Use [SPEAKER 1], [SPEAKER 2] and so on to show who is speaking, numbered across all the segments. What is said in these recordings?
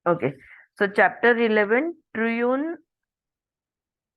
[SPEAKER 1] Okay. So chapter 11, Triune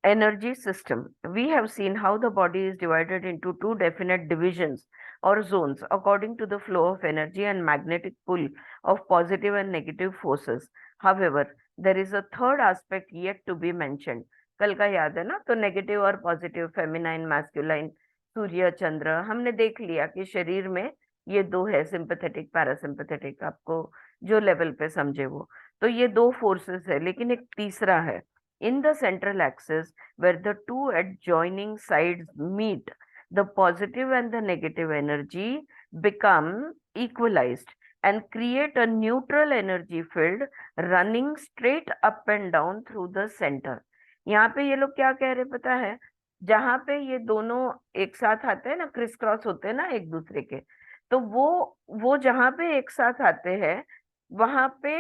[SPEAKER 1] energy system. We have seen how the body is divided into two definite divisions or zones according to the flow of energy and magnetic pull of positive and negative forces. However, there is a third aspect yet to be mentioned. कल का याद है ना, तो negative और positive, feminine masculine, Surya Chandra, हमने देख लिया कि शरीर में ये दो है, सिंपैथेटिक पैरासिम्पैथेटिक, आपको जो लेवल पे समझे वो। तो ये दो फोर्सेस है, लेकिन एक तीसरा है in the central axis where the two adjoining sides meet. The positive and the negative energy become equalized and create a neutral energy field running straight up and down through the center. यहाँ पे ये लोग क्या कह रहे पता है, जहां पे ये दोनों एक साथ आते हैं ना, क्रिस क्रॉस होते हैं ना एक दूसरे के, तो वो जहां पे एक साथ आते हैं वहां पे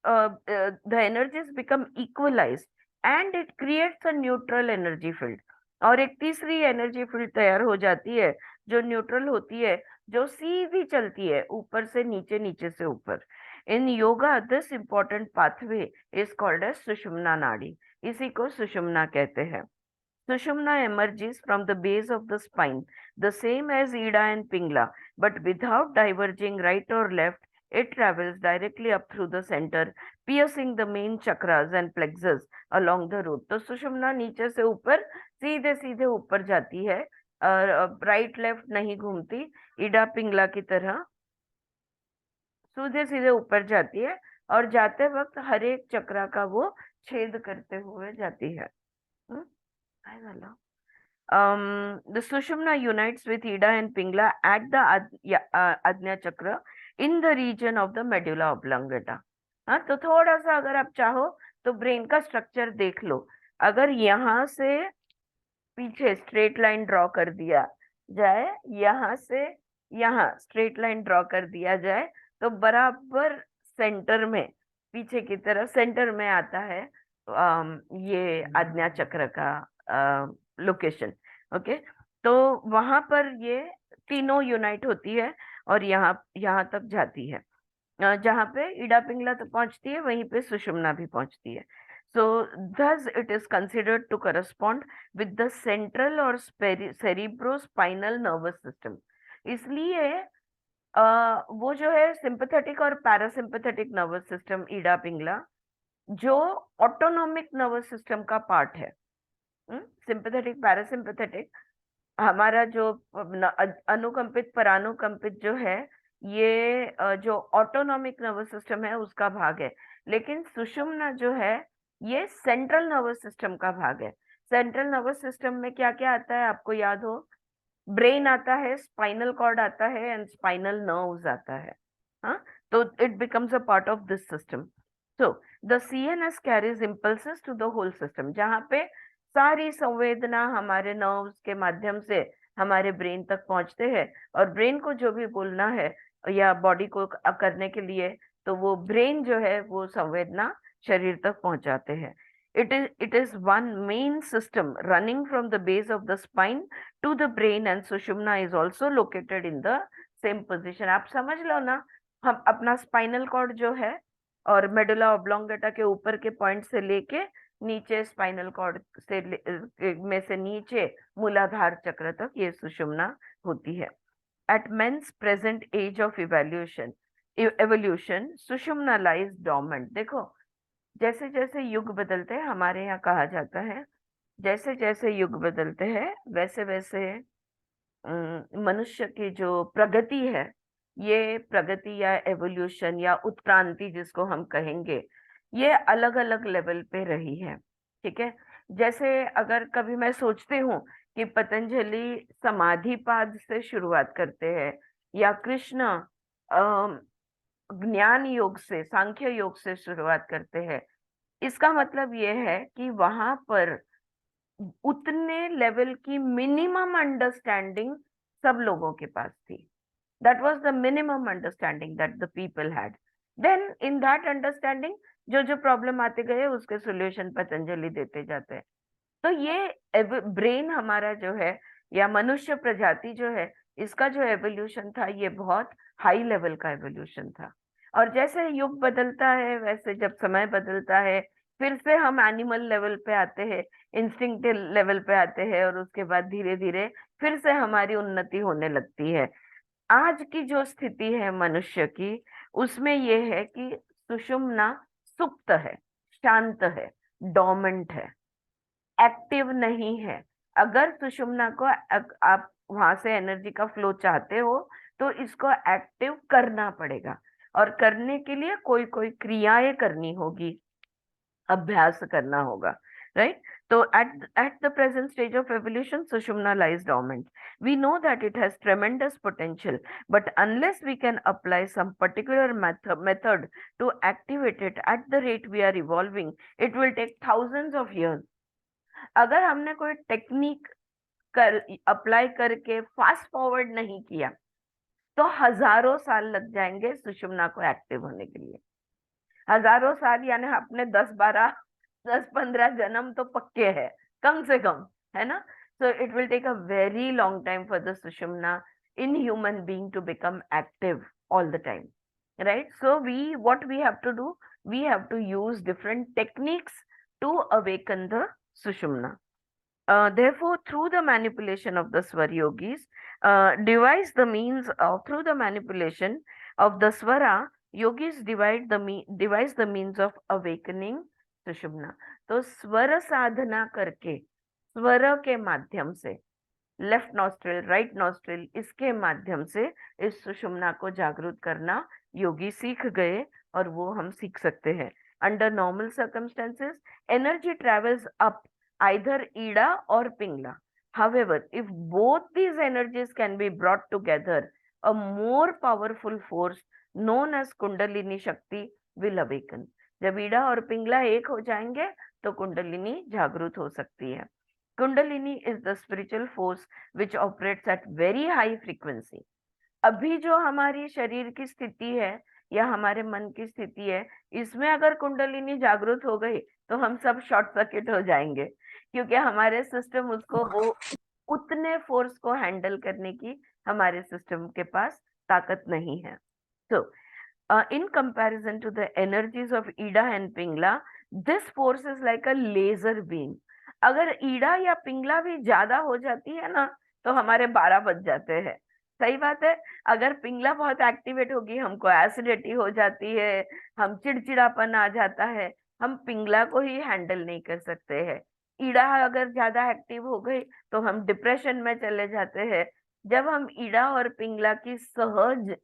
[SPEAKER 1] the energies become equalised and it creates a neutral energy field. और एक तीसरी एनर्जी फील्ड तैयार हो जाती है जो न्यूट्रल होती है, जो सीधी चलती है ऊपर से नीचे, नीचे से ऊपर। In yoga this important pathway is called as Sushumna nadi. इसी को सुषुम्ना कहते हैं। सुषुम्ना emerges from the base of the spine, the same as Ida and Pingla, but without diverging right or left. It travels directly up through the center, piercing the main chakras and plexus along the root. तो सुषुम्ना नीचे से ऊपर सीधे सीधे ऊपर जाती है, right left नहीं घूमती, इडा पिंगला की तरह सीधे सीधे ऊपर जाती है, और जाते वक्त हर एक चक्रा का वो छेद करते हुए जाती है। काय झालं? The Sushumna unites with Ida and Pingla at the Ajna Chakra in the region of the medulla oblongata. हाँ, तो थोड़ा सा अगर आप चाहो तो ब्रेन का स्ट्रक्चर देख लो। अगर यहाँ से पीछे स्ट्रेट लाइन ड्रॉ कर दिया जाए, यहाँ से यहाँ स्ट्रेट लाइन ड्रॉ कर दिया जाए, तो बराबर सेंटर में, पीछे की तरफ सेंटर में आता है ये आज्ञा चक्र का लोकेशन। ओके, तो वहां पर ये तीनों यूनाइट होती है और यहाँ यहाँ तक जाती है। जहाँ पे इडा पिंगला तो पहुंचती है, वहीं पे सुषुम्ना भी पहुंचती है। सो thus it is considered to correspond with the central or cerebrospinal nervous system। इसलिए वो जो है सिंपैथेटिक और parasympathetic nervous system Ida Pingala, जो ऑटोनॉमिक नर्वस सिस्टम का पार्ट है। सिंपैथेटिक पैरासिम्पैथेटिक हमारा जो अनुकंपित परानुकंपित जो है, ये जो ऑटोनॉमिक नर्वस सिस्टम है उसका भाग है। लेकिन सुषुम्ना जो है ये सेंट्रल नर्वस सिस्टम का भाग है। सेंट्रल नर्वस सिस्टम में क्या क्या आता है आपको याद हो? ब्रेन आता है, स्पाइनल कॉर्ड आता है एंड स्पाइनल नर्व्स आता है। हाँ, तो it becomes a part of this system. So the CNS carries impulses to the whole system, जहाँ पे सारी संवेदना हमारे नर्व्स के माध्यम से हमारे ब्रेन तक पहुंचते हैं, और ब्रेन को जो भी बोलना है या बॉडी को करने के लिए, तो वो ब्रेन जो है वो संवेदना शरीर तक पहुंचाते हैं। It is one main system running from the base of the spine to the brain, and Sushumna is also located in the same position। आप समझ लो ना, हम अपना स्पाइनल कॉर्ड जो है और मेडुला ऑब्लोंगेटा के ऊपर के पॉइंट से लेके नीचे स्पाइनल कॉर्ड से में से नीचे मूलाधार चक्र तक ये सुषुम्ना होती है। At men's present age of evolution, Sushumna lies dormant। देखो, जैसे जैसे युग बदलते हैं, हमारे यहाँ कहा जाता है जैसे जैसे युग बदलते हैं वैसे वैसे मनुष्य की जो प्रगति है, ये प्रगति या एवोल्यूशन या उत्क्रांति जिसको हम कहेंगे, ये अलग अलग लेवल पे रही है। ठीक है, जैसे अगर कभी मैं सोचती हूँ कि पतंजलि समाधिपाद से शुरुआत करते हैं, या कृष्ण ज्ञान योग से, सांख्य योग से शुरुआत करते हैं, इसका मतलब ये है कि वहां पर उतने लेवल की मिनिमम अंडरस्टैंडिंग सब लोगों के पास थी। That was the minimum understanding that the people had. Then in that understanding जो जो प्रॉब्लम आते गए उसके सॉल्यूशन पतंजलि देते जाते हैं। तो ये ब्रेन हमारा जो है, या मनुष्य प्रजाति जो है, इसका जो एवोल्यूशन था ये बहुत हाई लेवल का एवोल्यूशन था। और जैसे युग बदलता है, वैसे जब समय बदलता है, फिर से हम एनिमल लेवल पे आते हैं, इंस्टिंक्टिव लेवल पे आते हैं, और उसके बाद धीरे धीरे फिर से हमारी उन्नति होने लगती है। आज की जो स्थिति है मनुष्य की, उसमें ये है कि सुषुम्ना सुप्त है, शांत है, डोमेंट है, एक्टिव नहीं है। अगर सुषुम्ना को आप वहां से एनर्जी का फ्लो चाहते हो, तो इसको एक्टिव करना पड़ेगा, और करने के लिए कोई कोई क्रियाएं करनी होगी, अभ्यास करना होगा, right? So at the present stage of evolution, Sushumna lies dormant. We know that it has tremendous potential, but unless we can apply some particular method to activate it at the rate we are evolving, it will take thousands of years. अगर हमने कोई technique कर apply करके fast forward नहीं किया, तो हजारों साल लग जाएंगे सुषुम्ना को एक्टिव होने के लिए। हजारों साल यानी अपने 10-15 जन्म तो पक्के है, कम से कम, है ना? So it will take a very long time for the Sushumna in human being to become active all the time, right? So what we have to do, we have to use different techniques to awaken the sushumna. Therefore, through the manipulation of the swar yogis, through the manipulation of the swara, yogis devise the means of awakening sushumna. तो स्वर साधना करके, स्वर के माध्यम से, left nostril, right nostril, इसके माध्यम से इस सुषुम्ना को जागृत करना योगी सीख गए, और वो हम सीख सकते हैं। Under normal circumstances, energy travels up either Ida or Pingla. However, if both these energies can be brought together, a more powerful force known as Kundalini Shakti will awaken. जब ईड़ा और पिंगला एक हो जाएंगे, तो कुंडलिनी जागृत हो सकती है। Kundalini is the spiritual force which operates at very high frequency. अभी जो हमारी शरीर की स्थिति है या हमारे मन की स्थिति है, इसमें अगर कुंडलिनी जागृत हो गई, तो हम सब शॉर्ट सर्किट हो जाएंगे, क्योंकि हमारे सिस्टम उसको वो उतने फोर्स को हैंडल करने की हमारे सिस्टम के पास ताकत नहीं है। तो in comparison to the energies of Ida and Pingala, this force is like a laser beam. अगर ईड़ा या पिंगला भी ज्यादा हो जाती है ना, तो हमारे 12 बज जाते हैं। सही बात है। अगर पिंगला बहुत एक्टिवेट होगी, हमको एसिडिटी हो जाती है, हम चिड़चिड़ापन आ जाता है, हम पिंगला को ही हैंडल नहीं कर सकते हैं। ईड़ा अगर ज्यादा एक्टिव हो गई, तो हम डिप्रेशन में चले जाते हैं। जब हम ईड़ा और पिंगला की सहज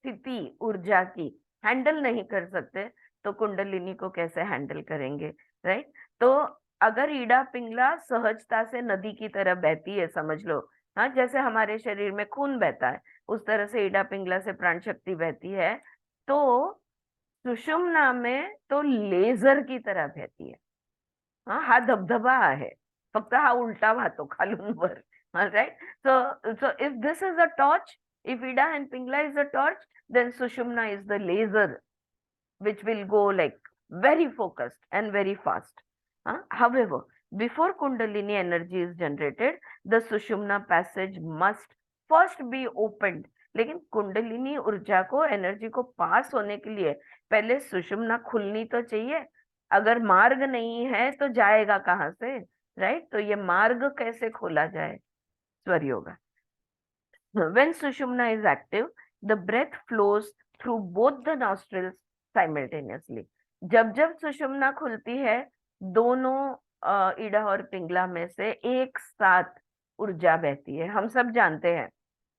[SPEAKER 1] स्थिति, ऊर्जा की हैंडल नहीं कर सकते, तो कुंडलिनी को कैसे हैंडल करेंगे, राइट? तो अगर ईड़ा पिंगला सहजता से नदी की तरह बहती है, समझ लो, हाँ, जैसे हमारे शरीर में खून बहता है, उस तरह से ईड़ा पिंगला से प्राण शक्ति बहती है, तो सुषुम्ना में तो लेजर की तरह बहती है। हा धबधबा आहे, फक्त हा उलटा वाहतो खालून वर, right? So if this is a torch, if Ida and Pingla is a torch, then Sushumna is the laser, which will go like very focused and very fast. However, before Kundalini energy is generated, the Sushumna passage must first be opened. लेकिन कुंडलिनी ऊर्जा को, energy को पास होने के लिए पहले सुषुम्ना खुलनी तो चाहिए। अगर मार्ग नहीं है तो जाएगा कहाँ से, राइट? तो ये मार्ग कैसे खोला जाए? स्वर yoga. When Sushumna is active, the breath flows through both the nostrils simultaneously. जब जब सुषुम्ना खुलती है, दोनों ईड़ा और पिंगला में से एक साथ ऊर्जा बहती है। हम सब जानते हैं,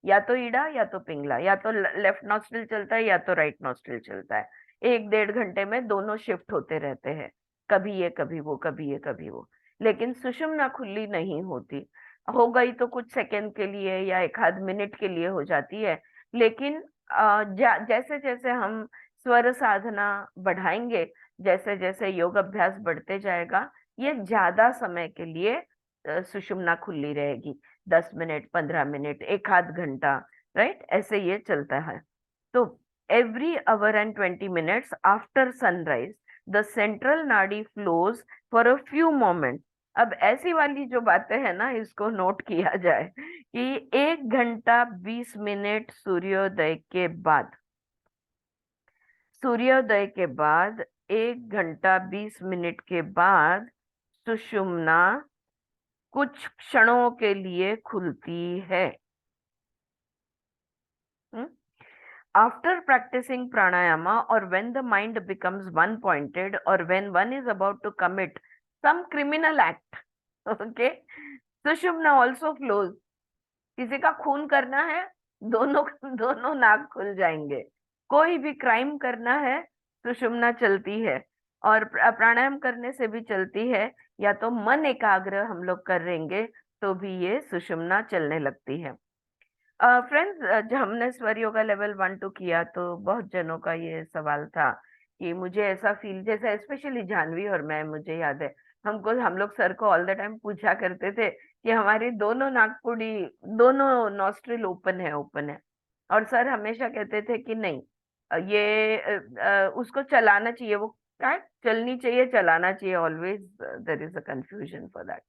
[SPEAKER 1] या तो ईड़ा या तो पिंगला, या तो लेफ्ट नॉस्ट्रिल चलता है या तो राइट नॉस्ट्रिल चलता है। 1-1.5 घंटे में दोनों शिफ्ट होते रहते हैं, कभी ये कभी वो, कभी ये कभी वो। लेकिन सुषुम्ना खुली नहीं होती, हो गई तो कुछ सेकंड के लिए या एक आध मिनट के लिए हो जाती है। लेकिन जैसे जैसे हम स्वर साधना बढ़ाएंगे, जैसे जैसे योग अभ्यास बढ़ते जाएगा, ये ज्यादा समय के लिए सुषुम्ना खुली रहेगी। 10 मिनट, 15 मिनट, एक आध घंटा, राइट? ऐसे ये चलता है। तो every hour and 20 minutes after sunrise, the central nadi flows for a few moments. अब ऐसी वाली जो बातें हैं ना, इसको नोट किया जाए कि 1 घंटा 20 मिनट सूर्योदय के बाद सूर्योदय के बाद 1 घंटा 20 मिनट के बाद सुषुम्ना कुछ क्षणों के लिए खुलती है। After practicing pranayama, or when the mind becomes one pointed, or when one is about to commit some criminal act, okay, sushumna also flows. किसी का खून करना है, दोनों दोनों नाक खुल जाएंगे। कोई भी क्राइम करना है, सुषुम्ना चलती है। और प्राणायाम करने से भी चलती है, या तो मन एकाग्र हम लोग करेंगे तो भी ये सुषुम्ना चलने लगती है। फ्रेंड्स, जब हमने स्वर योगा लेवल 1-2 किया तो बहुत जनों का ये सवाल था कि मुझे ऐसा फील, जैसा स्पेशली जानवी और मैं, मुझे याद है हम लोग सर को ऑल द टाइम पूछा करते थे कि हमारी दोनों नाकपुड़ी, दोनों नॉस्ट्रिल ओपन है। और सर हमेशा कहते थे कि नहीं, उसको चलाना चाहिए। वो क्या है? चलनी चाहिए, चलाना चाहिए। Always there is a confusion for that.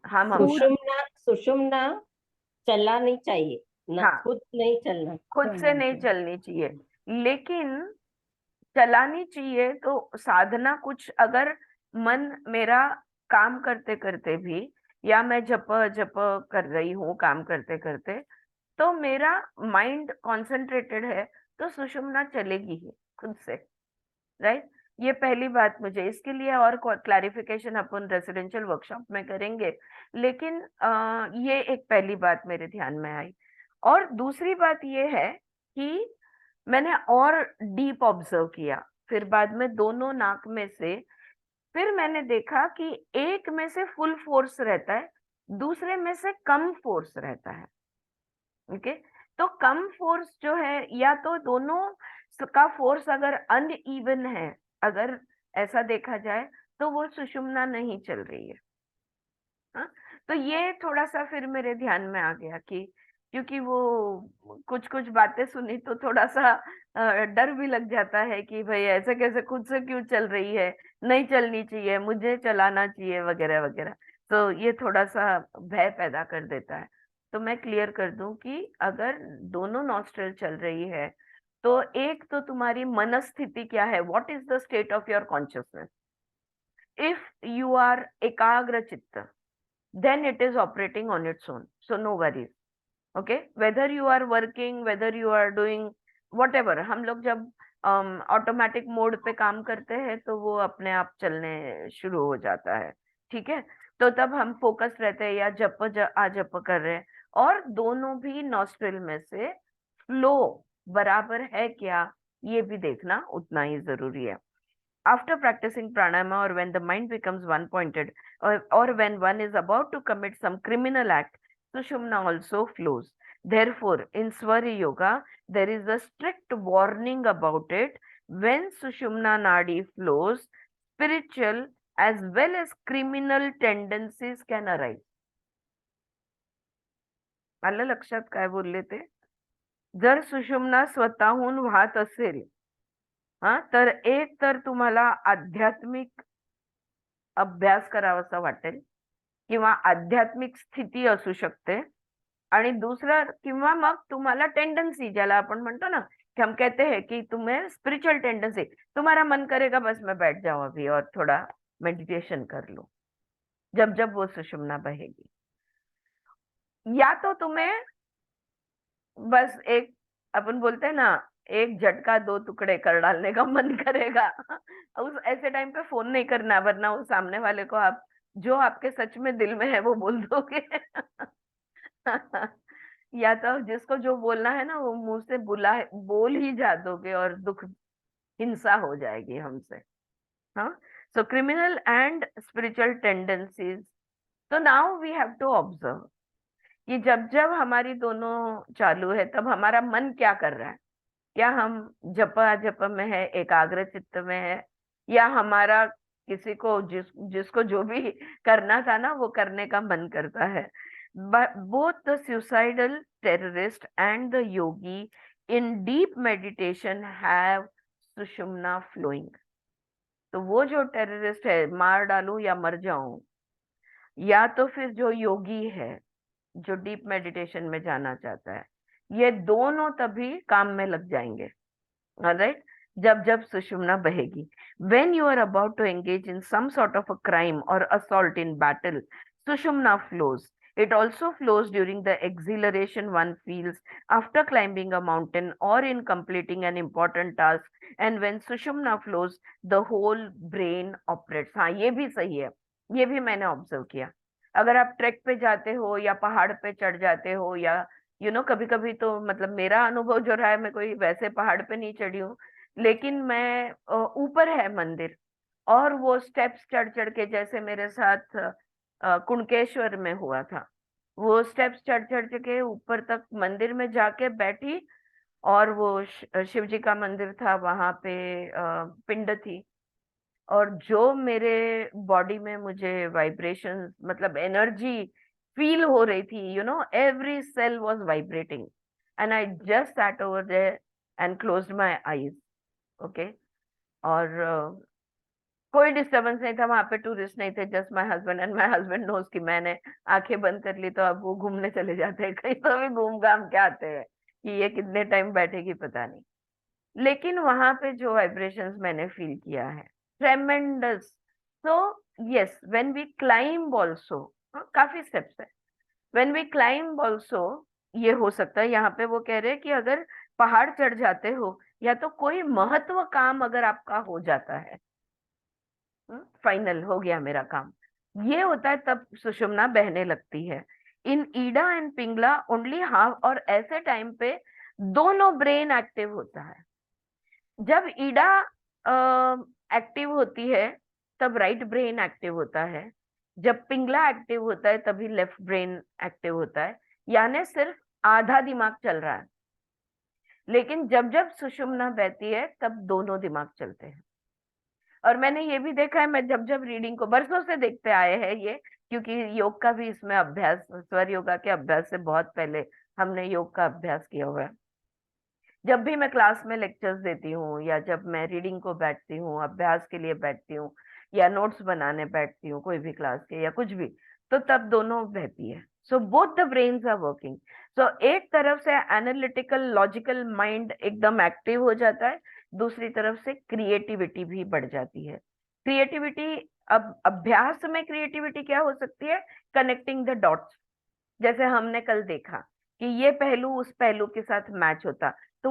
[SPEAKER 1] हम हमेशा,
[SPEAKER 2] सुषुम्ना सुषुम्ना चलानी चाहिए ना,
[SPEAKER 1] हाँ,
[SPEAKER 2] खुद नहीं चलना।
[SPEAKER 1] खुद से नहीं चलनी चाहिए, लेकिन चलानी चाहिए। तो साधना कुछ, अगर मन मेरा काम करते करते भी, या मैं जप जप कर रही हूँ काम करते करते, तो मेरा माइंड कॉन्सेंट्रेटेड है, तो सुषुम्ना चलेगी ही खुद से, राइट। ये पहली बात। मुझे इसके लिए और क्लैरिफिकेशन अपन रेसिडेंशियल वर्कशॉप में करेंगे, लेकिन ये एक पहली बात मेरे ध्यान में आई। और दूसरी बात ये है कि मैंने और डीप ऑब्जर्व किया, फिर बाद में दोनों नाक में से, फिर मैंने देखा कि एक में से फुल फोर्स रहता है, दूसरे में से कम फोर्स रहता है। ओके, तो कम फोर्स जो है, या तो दोनों का फोर्स अगर अनइवन है, अगर ऐसा देखा जाए, तो वो सुषुम्ना नहीं चल रही है। हाँ, तो ये थोड़ा सा फिर मेरे ध्यान में आ गया कि, क्योंकि वो कुछ कुछ बातें सुनी तो थोड़ा सा डर भी लग जाता है कि भाई ऐसे कैसे खुद से क्यों चल रही है, नहीं चलनी चाहिए, मुझे चलाना चाहिए, वगैरह वगैरह। तो ये थोड़ा सा भय पैदा कर देता है। तो मैं क्लियर कर दूं कि अगर दोनों नॉस्ट्रल चल रही है, तो एक तो तुम्हारी मनस्थिति क्या है, what is the state of your consciousness. If you are एकाग्र चित्त, then it is operating on its own, so no worries. Okay, whether you are working, whether you are doing whatever, हम लोग जब ऑटोमेटिक मोड पे काम करते हैं तो वो अपने आप चलने शुरू हो जाता है। ठीक है, तो तब हम फोकस रहते हैं, या जप कर रहे हैं, और दोनों भी नॉस्ट्रिल में से फ्लो बराबर है क्या, ये भी देखना उतना ही जरूरी है। After practicing pranayama, or when the mind becomes one pointed, or when one is about to commit some criminal act, sushumna also flows. Therefore, in swari yoga there is a strict warning about it. When sushumna nadi flows, spiritual as well as criminal tendencies can arise. आलं लक्षात काय बोलले ते? जर सुषुम्ना स्वतःहून वाहत असेल, हा, तर एक तर तुम्हाला आध्यात्मिक अभ्यास करावासा वाटेल, किंवा आध्यात्मिक स्थिती असू शकते, आणि दुसरं, किंवा मग तुम्हाला टेंडेंसी, ज्याला आपण म्हणतो ना, कि हम कहते हैं कि तुम्हें स्पिरिचुअल टेंडेंसी, तुम्हारा मन करेगा बस मैं बैठ जाऊं अभी और थोड़ा मेडिटेशन कर लूं, जब जब वो सुषुम्ना बहेगी। या तो तुम्हें बस एक, अपन बोलते हैं ना, एक झटका दो टुकड़े कर डालने का मन करेगा। उस ऐसे टाइम पे फोन नहीं करना, वरना उस सामने वाले को आप जो आपके सच में दिल में है वो बोल दोगे। या तो जिसको जो बोलना है ना, वो मुंह से बोल ही जा दोगे, और दुख, हिंसा हो जाएगी हमसे। हाँ, so criminal and spiritual tendencies. तो now we have to observe कि जब जब हमारी दोनों चालू है, तब हमारा मन क्या कर रहा है। क्या हम जप में है, एकाग्र चित्त में है, या हमारा किसी को जिसको जो भी करना था ना, वो करने का मन करता है। Both the suicidal terrorist and the yogi in deep meditation have Sushumna flowing. तो वो जो टेररिस्ट है, मार डालूं या मर जाऊं, या तो फिर जो योगी है, जो डीप मेडिटेशन में जाना चाहता है, ये दोनों तभी काम में लग जाएंगे। राइट, जब जब सुषुम्ना बहेगी. When you are about to engage in some sort of a crime or assault in battle, sushumna flows. It also flows during the exhilaration one feels after climbing a mountain or in completing an important task. And when sushumna flows, the whole brain operates. हाँ, ये भी सही है. ये भी मैंने observe किया. अगर आप ट्रैक पे जाते हो या पहाड़ पे चढ़ जाते हो या कभी कभी तो मतलब मेरा अनुभव जो रहा है, मैं कोई वैसे पहाड़ पे नहीं चढ़ी हूँ, लेकिन मैं ऊपर है मंदिर, और वो स्टेप्स चढ़ चढ़ के, जैसे मेरे साथ कुणकेश्वर में हुआ था, वो स्टेप्स चढ़ चढ़ के ऊपर तक मंदिर में जाके बैठी, और वो शिव जी का मंदिर था वहां पे, पिंड थी, और जो मेरे बॉडी में मुझे वाइब्रेशन मतलब एनर्जी फील हो रही थी, every cell was vibrating, and I just sat over there and closed my eyes. Okay. और कोई डिस्टरबेंस नहीं था वहां पे, टूरिस्ट नहीं थे, just my husband, and my husband knows कि मैंने आंखें बंद कर ली तो अब वो घूमने चले जाते हैं कहीं, तो भी घूम घाम के आते हैं कि ये कितने टाइम बैठेगी पता नहीं. लेकिन वहां पे जो वाइब्रेशंस मैंने फील किया है, tremendous. So yes, when we climb also, काफी स्टेप्स है, व्हेन वी क्लाइंब ऑल्सो, ये हो सकता है. यहाँ पे वो कह रहे हैं कि अगर पहाड़ चढ़ जाते हो या तो कोई महत्व काम अगर आपका हो जाता है, फाइनल हो गया मेरा काम, ये होता है, तब सुषुम्ना बहने लगती है. इन ईडा एंड पिंगला ओनली हाफ, और ऐसे टाइम पे दोनों ब्रेन एक्टिव होता है. जब ईडा एक्टिव होती है तब राइट ब्रेन एक्टिव होता है, जब पिंगला एक्टिव होता है तभी लेफ्ट ब्रेन एक्टिव होता है, यानी सिर्फ आधा दिमाग चल रहा है. लेकिन जब जब सुषुम्ना बहती है तब दोनों दिमाग चलते हैं. और मैंने ये भी देखा है, मैं जब जब रीडिंग को बरसों से देखते आए हैं ये, क्योंकि योग का भी इसमें अभ्यास, स्वर योगा के अभ्यास से बहुत पहले हमने योग का अभ्यास किया हुआ है. जब भी मैं क्लास में लेक्चर्स देती हूँ या जब मैं रीडिंग को बैठती हूँ, अभ्यास के लिए बैठती हूँ या नोट्स बनाने बैठती हूँ कोई भी क्लास के या कुछ भी, तो तब दोनों बहती है. So both the brains are working. So एक तरफ से एनालिटिकल लॉजिकल माइंड एकदम एक्टिव हो जाता है, दूसरी तरफ से क्रिएटिविटी भी बढ़ जाती है. क्रिएटिविटी, अब अभ्यास में क्रिएटिविटी क्या हो सकती है? Connecting the dots. जैसे हमने कल देखा कि ये पहलू उस पहलू के साथ मैच होता, तो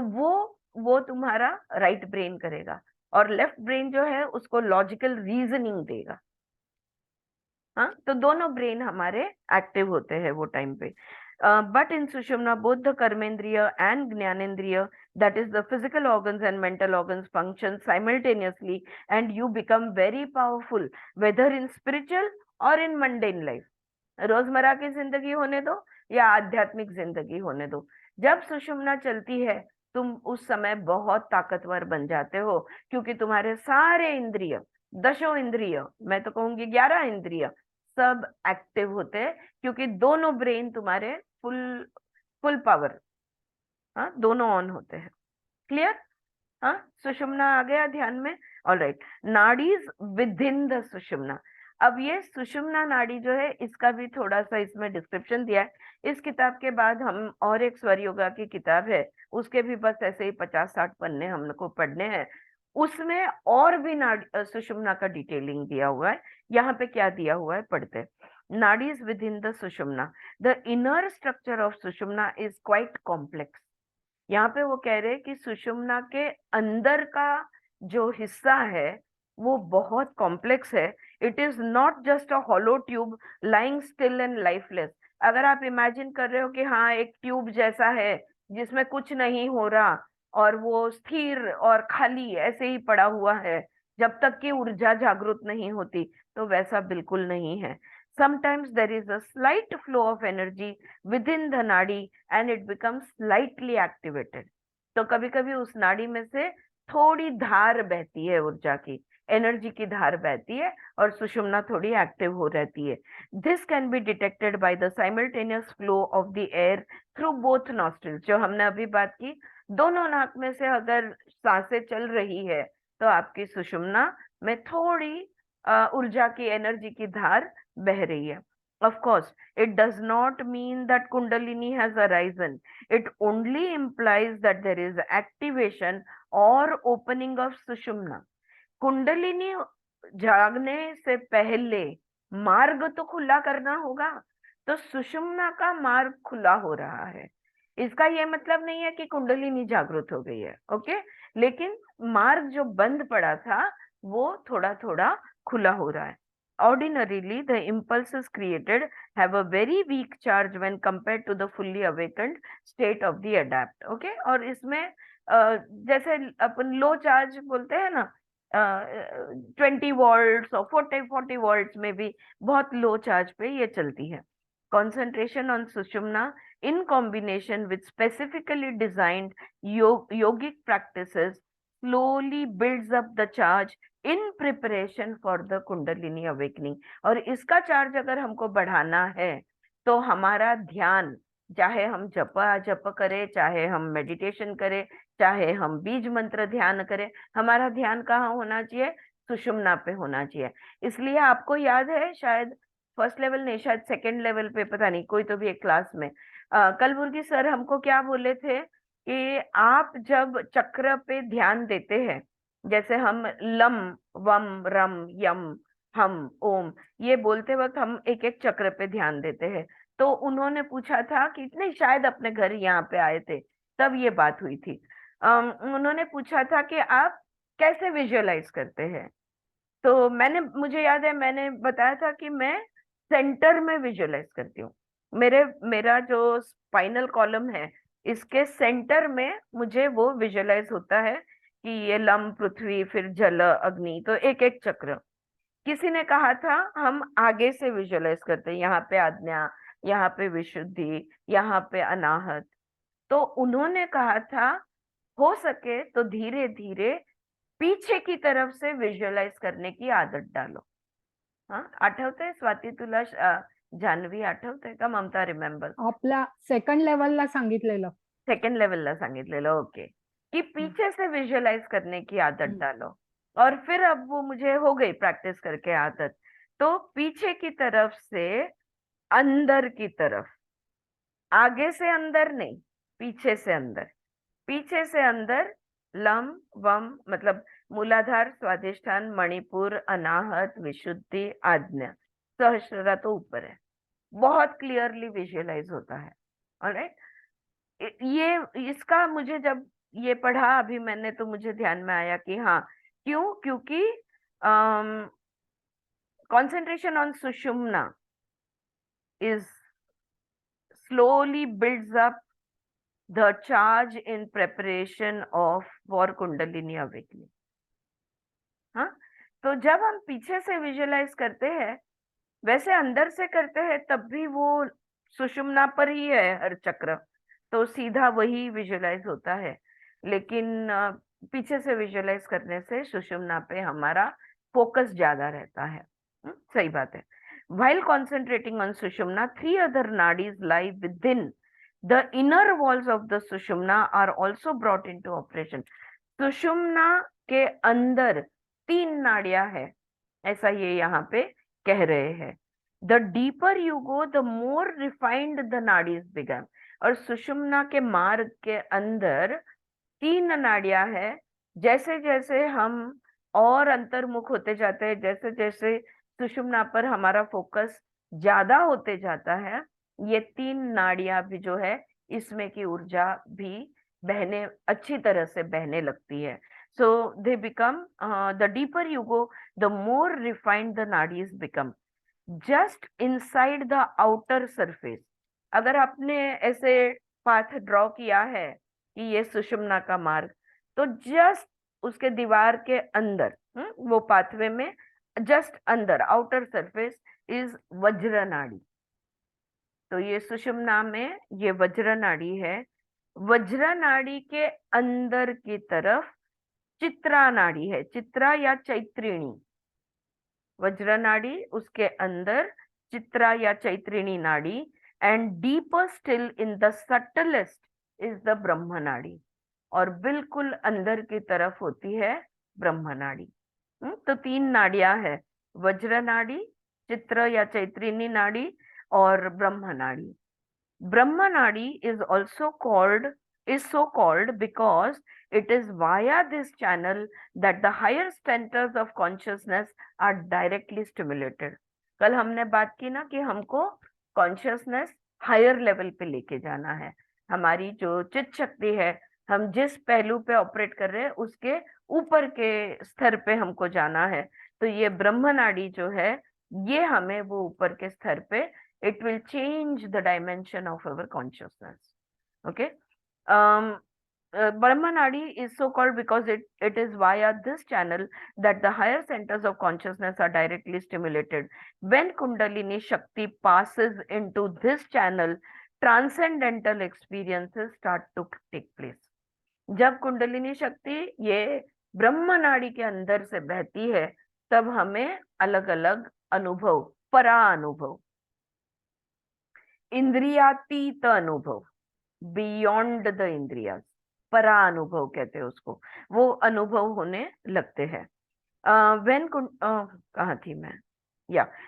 [SPEAKER 1] वो तुम्हारा राइट ब्रेन करेगा, और लेफ्ट ब्रेन जो है उसको लॉजिकल रीजनिंग देगा. हाँ, तो दोनों ब्रेन हमारे एक्टिव होते हैं वो टाइम पे. But in Sushumna both the karmendriya and gyanendriya, that is the physical organs and mental organs, function simultaneously, and you become very powerful whether in spiritual or in mundane life. रोजमर्रा की जिंदगी होने दो या आध्यात्मिक जिंदगी होने दो, जब सुषुम्ना चलती है तुम उस समय बहुत ताकतवर बन जाते हो, क्योंकि तुम्हारे सारे इंद्रिय, दशों इंद्रिय, मैं तो कहूंगी 11 इंद्रिय, सब एक्टिव होते हैं, क्योंकि दोनों ब्रेन तुम्हारे फुल फुल पावर, हाँ, दोनों ऑन होते हैं. क्लियर? हाँ, सुषुम्ना आ गया ध्यान में. All right. Nadis within the Sushumna. अब ये सुषुम्ना नाड़ी जो है, इसका भी थोड़ा सा इसमें डिस्क्रिप्शन दिया है. इस किताब के बाद हम और एक स्वर योगा की किताब है, उसके भी बस ऐसे ही 50-60 पन्ने हमको पढ़ने हैं. उसमें और भी नाड़ी सुषुम्ना का डिटेलिंग दिया हुआ है. यहाँ पे क्या दिया हुआ है पढ़ते. Nadis within the Sushumna. The inner structure of Sushumna is quite complex. यहाँ पे वो कह रहे हैं कि सुषुम्ना के अंदर का जो हिस्सा है वो बहुत कॉम्प्लेक्स है. It is not just a hollow tube lying still and lifeless. अगर आप इमेजिन कर रहे हो कि हाँ एक ट्यूब जैसा है जिसमें कुछ नहीं हो रहा और वो स्थिर और खाली ऐसे ही पड़ा हुआ है जब तक कि ऊर्जा जागृत नहीं होती, तो वैसा बिल्कुल नहीं है. Sometimes there is a slight flow of energy within the nadi and it becomes slightly activated. तो कभी कभी उस नाड़ी में से थोड़ी धार बहती है, ऊर्जा की, एनर्जी की धार बहती है, और सुषुम्ना थोड़ी एक्टिव हो रहती है. This can be detected by the simultaneous flow of the air through both nostrils. जो हमने अभी बात की, दोनों नाक में से अगर सांसें चल रही है तो आपकी सुषुम्ना में थोड़ी ऊर्जा की, एनर्जी की धार बह रही है. Of course, it does not mean that Kundalini has arisen. It only implies that there is activation और ओपनिंग ऑफ सुषुम्ना। कुंडलिनी जागने से पहले मार्ग तो खुला करना होगा, तो सुषुम्ना का मार्ग खुला हो रहा है। इसका ये मतलब नहीं है कि कुंडलिनी जागृत हो गई है, ओके, लेकिन मार्ग जो बंद पड़ा था वो थोड़ा थोड़ा खुला हो रहा है। Ordinarily, the impulses created have a very weak charge when compared to the fully awakened state of the adapt. Okay, और इसमें जैसे अपन लो चार्ज बोलते हैं ना, 20 वोल्ट्स और 40 वोल्ट्स में भी बहुत लो चार्ज पे ये चलती है। Concentration on Sushumna in combination with specifically designed yogic practices slowly builds up the charge in preparation for the Kundalini awakening। और इसका चार्ज अगर हमको बढ़ाना है तो हमारा ध्यान, चाहे हम जप करें, चाहे हम मेडिटेशन करें, चाहे हम बीज मंत्र ध्यान करें, हमारा ध्यान कहाँ होना चाहिए? सुषुम्ना पे होना चाहिए। इसलिए आपको याद है शायद फर्स्ट लेवल नहीं, शायद सेकंड लेवल पे, पता नहीं, कोई तो भी एक क्लास में कलबुर्गी सर हमको क्या बोले थे कि आप जब चक्र पे ध्यान देते हैं, जैसे हम लम वम रम यम हम ओम ये बोलते वक्त हम एक एक चक्र पे ध्यान देते हैं। तो उन्होंने पूछा था कि नहीं, शायद अपने घर यहाँ पे आए थे तब ये बात हुई थी। उन्होंने पूछा था कि आप कैसे विजुअलाइज करते हैं। तो मुझे याद है मैंने बताया था कि मैं सेंटर में विजुअलाइज करती हूँ। मेरा जो स्पाइनल कॉलम है इसके सेंटर में मुझे वो विजुअलाइज होता है कि ये लम पृथ्वी फिर जल अग्नि, तो एक एक चक्र। किसी ने कहा था हम आगे से विजुअलाइज करते हैं, यहाँ पे आज्ञा, यहाँ पे विशुद्धि, यहाँ पे अनाहत। तो उन्होंने कहा था हो सके तो धीरे धीरे पीछे की तरफ से विजुअलाइज करने की आदत डालो। हाँ, आठवतंय स्वाती तुला? जान्हवी आठवतंय का? ममता रिमेंबर?
[SPEAKER 3] आपल्या सेकंड लेवलला सांगितलेलं.
[SPEAKER 1] सेकंड लेवलला सांगितलेलं, ओके, कि पीछे से विजुअलाइज करने की आदत डालो। और फिर अब वो मुझे हो गई प्रैक्टिस करके आदत, तो पीछे की तरफ से अंदर की तरफ, आगे से अंदर नहीं, पीछे से अंदर, पीछे से अंदर लम वम, मतलब मूलाधार, स्वादिष्ठान, मणिपुर, अनाहत, विशुद्धि, आज्ञा, सहस्त्ररा तो ऊपर है, बहुत क्लियरली विजुअलाइज होता है। ऑलराइट, ये इसका मुझे जब ये पढ़ा अभी मैंने, तो मुझे ध्यान में आया कि हाँ, क्यों? क्योंकि concentration on Sushumna is slowly builds up the charge in preparation of for Kundalini awakening। हाँ, तो जब हम पीछे से विजुअलाइज करते हैं, वैसे अंदर से करते हैं तब भी वो सुषुम्ना पर ही है हर चक्र, तो सीधा वही विजुअलाइज होता है। लेकिन पीछे से विजुअलाइज करने से सुषुम्ना पे हमारा फोकस ज्यादा रहता है। सही बात है। While concentrating on Sushumna, 3 other nadis lie within the inner walls of the Sushumna are also brought into operation। सुषुम्ना के अंदर 3 नाड़ियां है, ऐसा ये यहाँ पे कह रहे हैं। The deeper you go, the more refined the nadis become। और सुषुम्ना के मार्ग के अंदर 3 नाड़ियां है। जैसे जैसे हम और अंतर्मुख होते जाते हैं, जैसे जैसे सुषुम्ना पर हमारा फोकस ज्यादा होते जाता है, ये 3 नाड़ियां भी जो है इसमें की ऊर्जा भी बहने, अच्छी तरह से बहने लगती है। So they become, the deeper you go the more refined the nadis become. Just inside the outer surface, अगर आपने ऐसे पाथ ड्रॉ किया है कि ये सुषुम्ना का मार्ग, तो जस्ट उसके दीवार के अंदर, वो पाथवे में जस्ट अंदर, आउटर सरफेस इज वज्र नाड़ी। तो ये सुषुम्ना में ये वज्र नाड़ी है। वज्र नाड़ी के अंदर की तरफ चित्रा नाड़ी है, चित्रा या चैत्रिणी। वज्र नाड़ी, उसके अंदर चित्रा या चैत्रिणी नाड़ी, and deeper still in the subtlest is the ब्रह्म नाड़ी। और बिल्कुल अंदर की तरफ होती है ब्रह्म नाड़ी। तो 3 नाड़ियां है, वज्र नाड़ी, चित्र या चैत्रिणी नाड़ी और ब्रह्म नाड़ी। ब्रह्म नाड़ी is also called is so called because it is via this channel that the higher centers of consciousness are directly stimulated. कल हमने बात की ना कि हमको कॉन्शियसनेस हायर लेवल पे लेके जाना है। हमारी जो चित्त शक्ति है, हम जिस पहलू पे ऑपरेट कर रहे हैं उसके ऊपर के स्तर पे हमको जाना है। तो ये ब्रह्म नाड़ी जो है, ये हमें वो ऊपर के स्तर पे, it will change the dimension of our consciousness. Okay. Brahma Nadi is so called because it is via this channel that the higher centers of consciousness are directly stimulated. When Kundalini Shakti passes into this channel, transcendental experiences start to take place. जब कुंडलिनी शक्ति ये ब्रह्म नाड़ी के अंदर से बहती है, तब हमें अलग अलग अनुभव, परा अनुभव, इंद्रियातीत अनुभव, बियॉन्ड द इंद्रियास, परा अनुभव कहते हैं उसको, वो अनुभव होने लगते हैं। कहाँ थी मैं?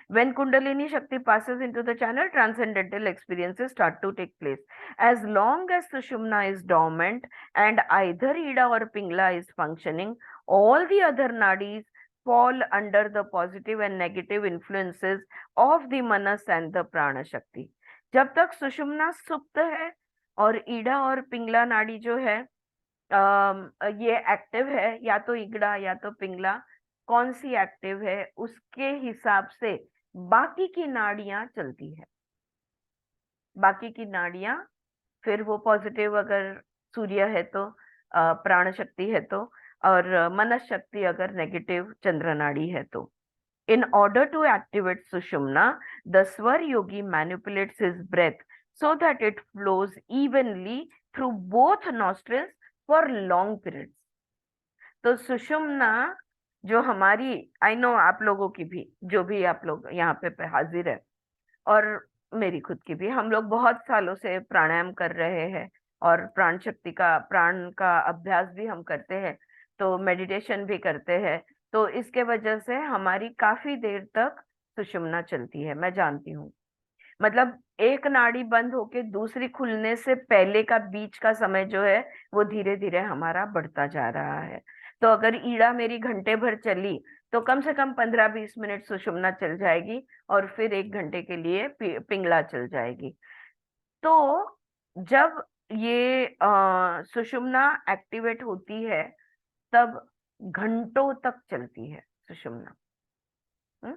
[SPEAKER 1] When Kundalini Shakti passes into the channel, transcendental experiences start to take place. As long as Sushumna is dormant and either Ida or Pingla is functioning, all the other nadis fall under the positive and negative influences of the Manas and the Prana Shakti. जब तक सुषुम्ना सुप्त है और ईड़ा और पिंगला नाड़ी जो है ये एक्टिव है, या तो ईगड़ा या तो पिंगला, कौन सी एक्टिव है उसके हिसाब से बाकी की नाड़ियां चलती है। बाकी की नाड़ियां फिर वो पॉजिटिव अगर सूर्य है तो प्राण शक्ति है तो, और मनस शक्ति अगर नेगेटिव चंद्र नाड़ी है तो। In order to activate Sushumna, the Swar Yogi manipulates his breath so that it flows evenly through both nostrils for long periods. तो सुषुम्ना जो हमारी, आई नो आप लोगों की भी, जो भी आप लोग यहाँ पे हाजिर है, और मेरी खुद की भी, हम लोग बहुत सालों से प्राणायाम कर रहे हैं और प्राण शक्ति का, प्राण का अभ्यास भी हम करते हैं, तो मेडिटेशन भी करते हैं, तो इसके वजह से हमारी काफी देर तक सुषुम्ना चलती है, मैं जानती हूँ। मतलब एक नाड़ी बंद होके दूसरी खुलने से पहले का बीच का समय जो है वो धीरे धीरे हमारा बढ़ता जा रहा है। तो अगर ईड़ा मेरी घंटे भर चली तो कम से कम 15-20 मिनट सुषुम्ना चल जाएगी और फिर 1 घंटे के लिए पिंगला चल जाएगी। तो जब ये सुषुम्ना एक्टिवेट होती है तब घंटों तक चलती है सुषुम्ना।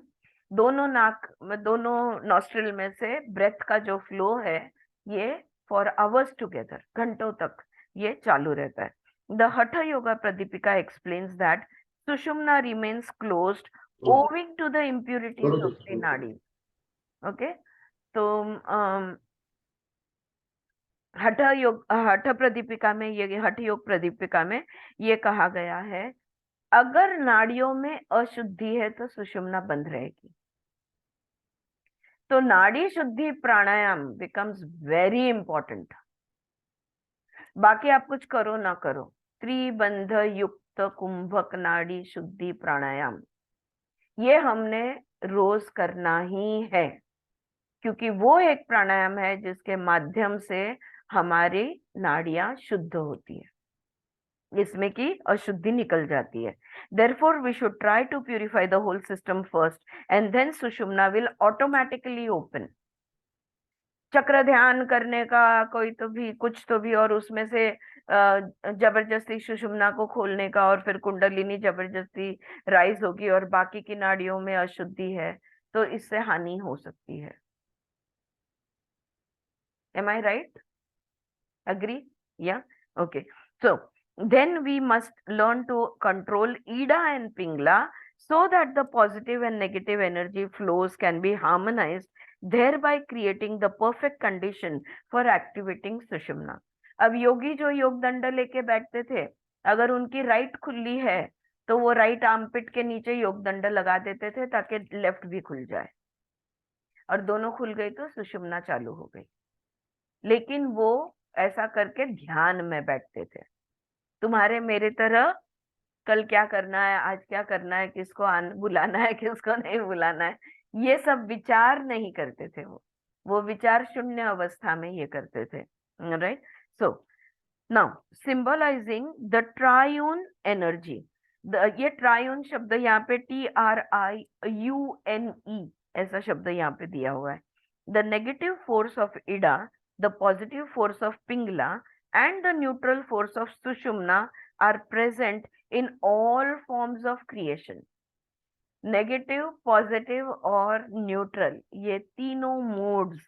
[SPEAKER 1] दोनों नाक में, दोनों नॉस्ट्रिल में से ब्रेथ का जो फ्लो है ये फॉर आवर्स टुगेदर, घंटों तक ये चालू रहता है। The Hatha Yoga Pradipika explains that Sushumna remains closed owing to the impurities of the nadi. Okay, तो हठ प्रदीपिका में, ये हठ योग प्रदीपिका में ये कहा गया है, अगर नाड़ियों में अशुद्धि है तो सुषुम्ना बंद रहेगी। तो नाड़ी शुद्धि प्राणायाम बिकम्स वेरी इंपॉर्टेंट। बाकी आप कुछ करो ना करो, त्रिबंध युक्त कुंभक नाड़ी शुद्धि प्राणायाम ये हमने रोज करना ही है, क्योंकि वो एक प्राणायाम है जिसके माध्यम से हमारी नाड़ियां शुद्ध होती है, इसमें की अशुद्धि निकल जाती है। Therefore, we should try to purify the whole system first, and then Sushumna will automatically open. चक्र ध्यान करने का कोई तो भी, कुछ तो भी, और उसमें से जबरदस्ती सुषुम्ना को खोलने का, और फिर कुंडलिनी जबरदस्ती राइज होगी और बाकी की नाड़ियों में अशुद्धि है, तो इससे हानि हो सकती है। Am I right? Agree? Yeah? Okay. So, then we must learn to control Ida and Pingla so that the positive and negative energy flows can be harmonized, thereby creating the perfect condition for activating Sushumna. अब योगी जो योग दंड लेके बैठते थे, अगर उनकी right खुली है तो वो राइट आर्मपिट के नीचे योग दंड लगा देते थे ताकि लेफ्ट भी खुल जाए, और दोनों खुल गई तो सुषुम्ना चालू हो गई। लेकिन वो ऐसा करके ध्यान में बैठते थे। तुम्हारे मेरे तरह कल क्या करना है, आज क्या करना है, किसको बुलाना है, किसको नहीं बुलाना है, ये सब विचार नहीं करते थे। वो विचार शून्य अवस्था में ये करते थे। Right? So now symbolising the triune energy, ये ट्रायून शब्द यहाँ पे TRIUNE ऐसा शब्द यहाँ पे दिया हुआ है. The negative force of Ida, the positive force of Pingala and the neutral force of Sushumna are present in all forms of creation. Negative, positive और न्यूट्रल, ये तीनों मोड्स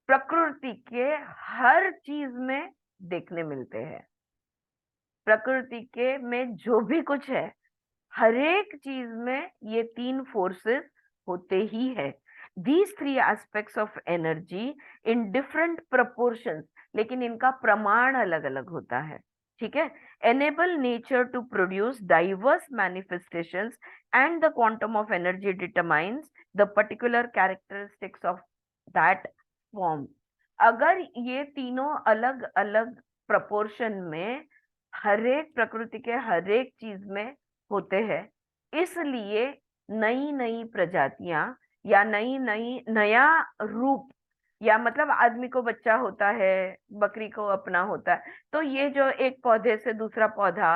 [SPEAKER 1] प्रकृति के हर चीज में देखने मिलते हैं. प्रकृति के में जो भी कुछ है, हर एक चीज में ये तीन फोर्सेस होते ही है. These three aspects of energy in different proportions, लेकिन इनका प्रमाण अलग अलग होता है. ठीक है. Enable nature to produce diverse manifestations and the quantum of energy determines the particular characteristics of that form. अगर ये तीनों अलग अलग प्रपोर्शन में हर एक प्रकृति के हर एक चीज में होते हैं, इसलिए नई नई प्रजातियां या नया रूप, या मतलब आदमी को बच्चा होता है, बकरी को अपना होता है, तो ये जो एक पौधे से दूसरा पौधा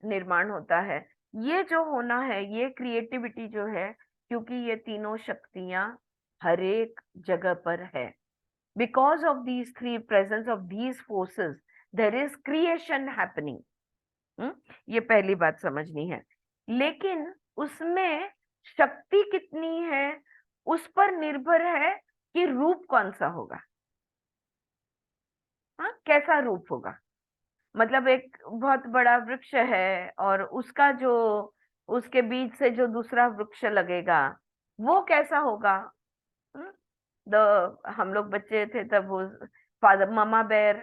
[SPEAKER 1] निर्माण होता है, ये जो होना है, ये क्रिएटिविटी जो है, क्योंकि ये तीनों शक्तियां हर एक जगह पर है. Because of these three presence of these forces, there is creation happening. ये पहली बात समझनी है. लेकिन उसमें शक्ति कितनी है, उस पर निर्भर है कि रूप कौन सा होगा. कैसा रूप होगा. मतलब एक बहुत बड़ा वृक्ष है और उसका जो, उसके बीच से जो दूसरा वृक्ष लगेगा, वो कैसा होगा. हम लोग बच्चे थे तब वो फादर, मामा बेर,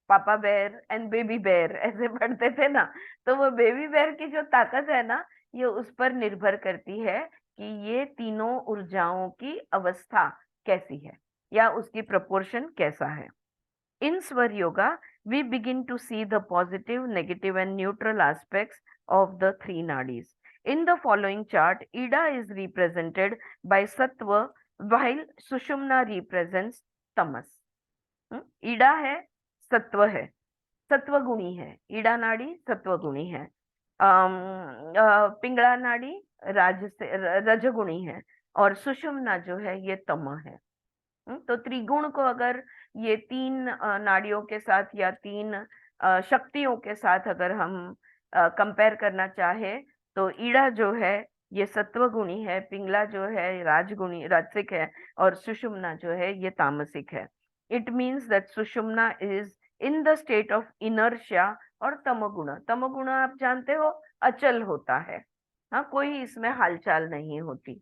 [SPEAKER 1] पापा बेर एंड बेबी बेर ऐसे पढ़ते थे ना. तो वो बेबी बेर की जो ताकत है ना, ये उस पर निर्भर करती है कि ये तीनों ऊर्जाओं की अवस्था कैसी है या उसकी प्रपोर्शन कैसा है. In Swar Yoga, we begin to see the positive, negative and neutral aspects of the three nadis. In the following chart, Ida is represented by Sattva while Sushumna represents Tamas. ईडा है, सत्व है, सत्व गुणी है. ईडा नाड़ी सत्व गुणी है. पिंगला नाड़ी रजगुणी है और सुषुम्ना जो है ये तम है. तो त्रिगुण को अगर ये तीन नाड़ियों के साथ या तीन शक्तियों के साथ अगर हम कंपेयर करना चाहे, तो ईड़ा जो है ये सत्व गुणी है, पिंगला जो है राजगुणी राजसिक है और सुषुम्ना जो है ये तामसिक है. It means that Sushumna is in the state of inertia. और तमगुण आप जानते हो अचल होता है. हाँ, कोई इसमें हालचाल नहीं होती.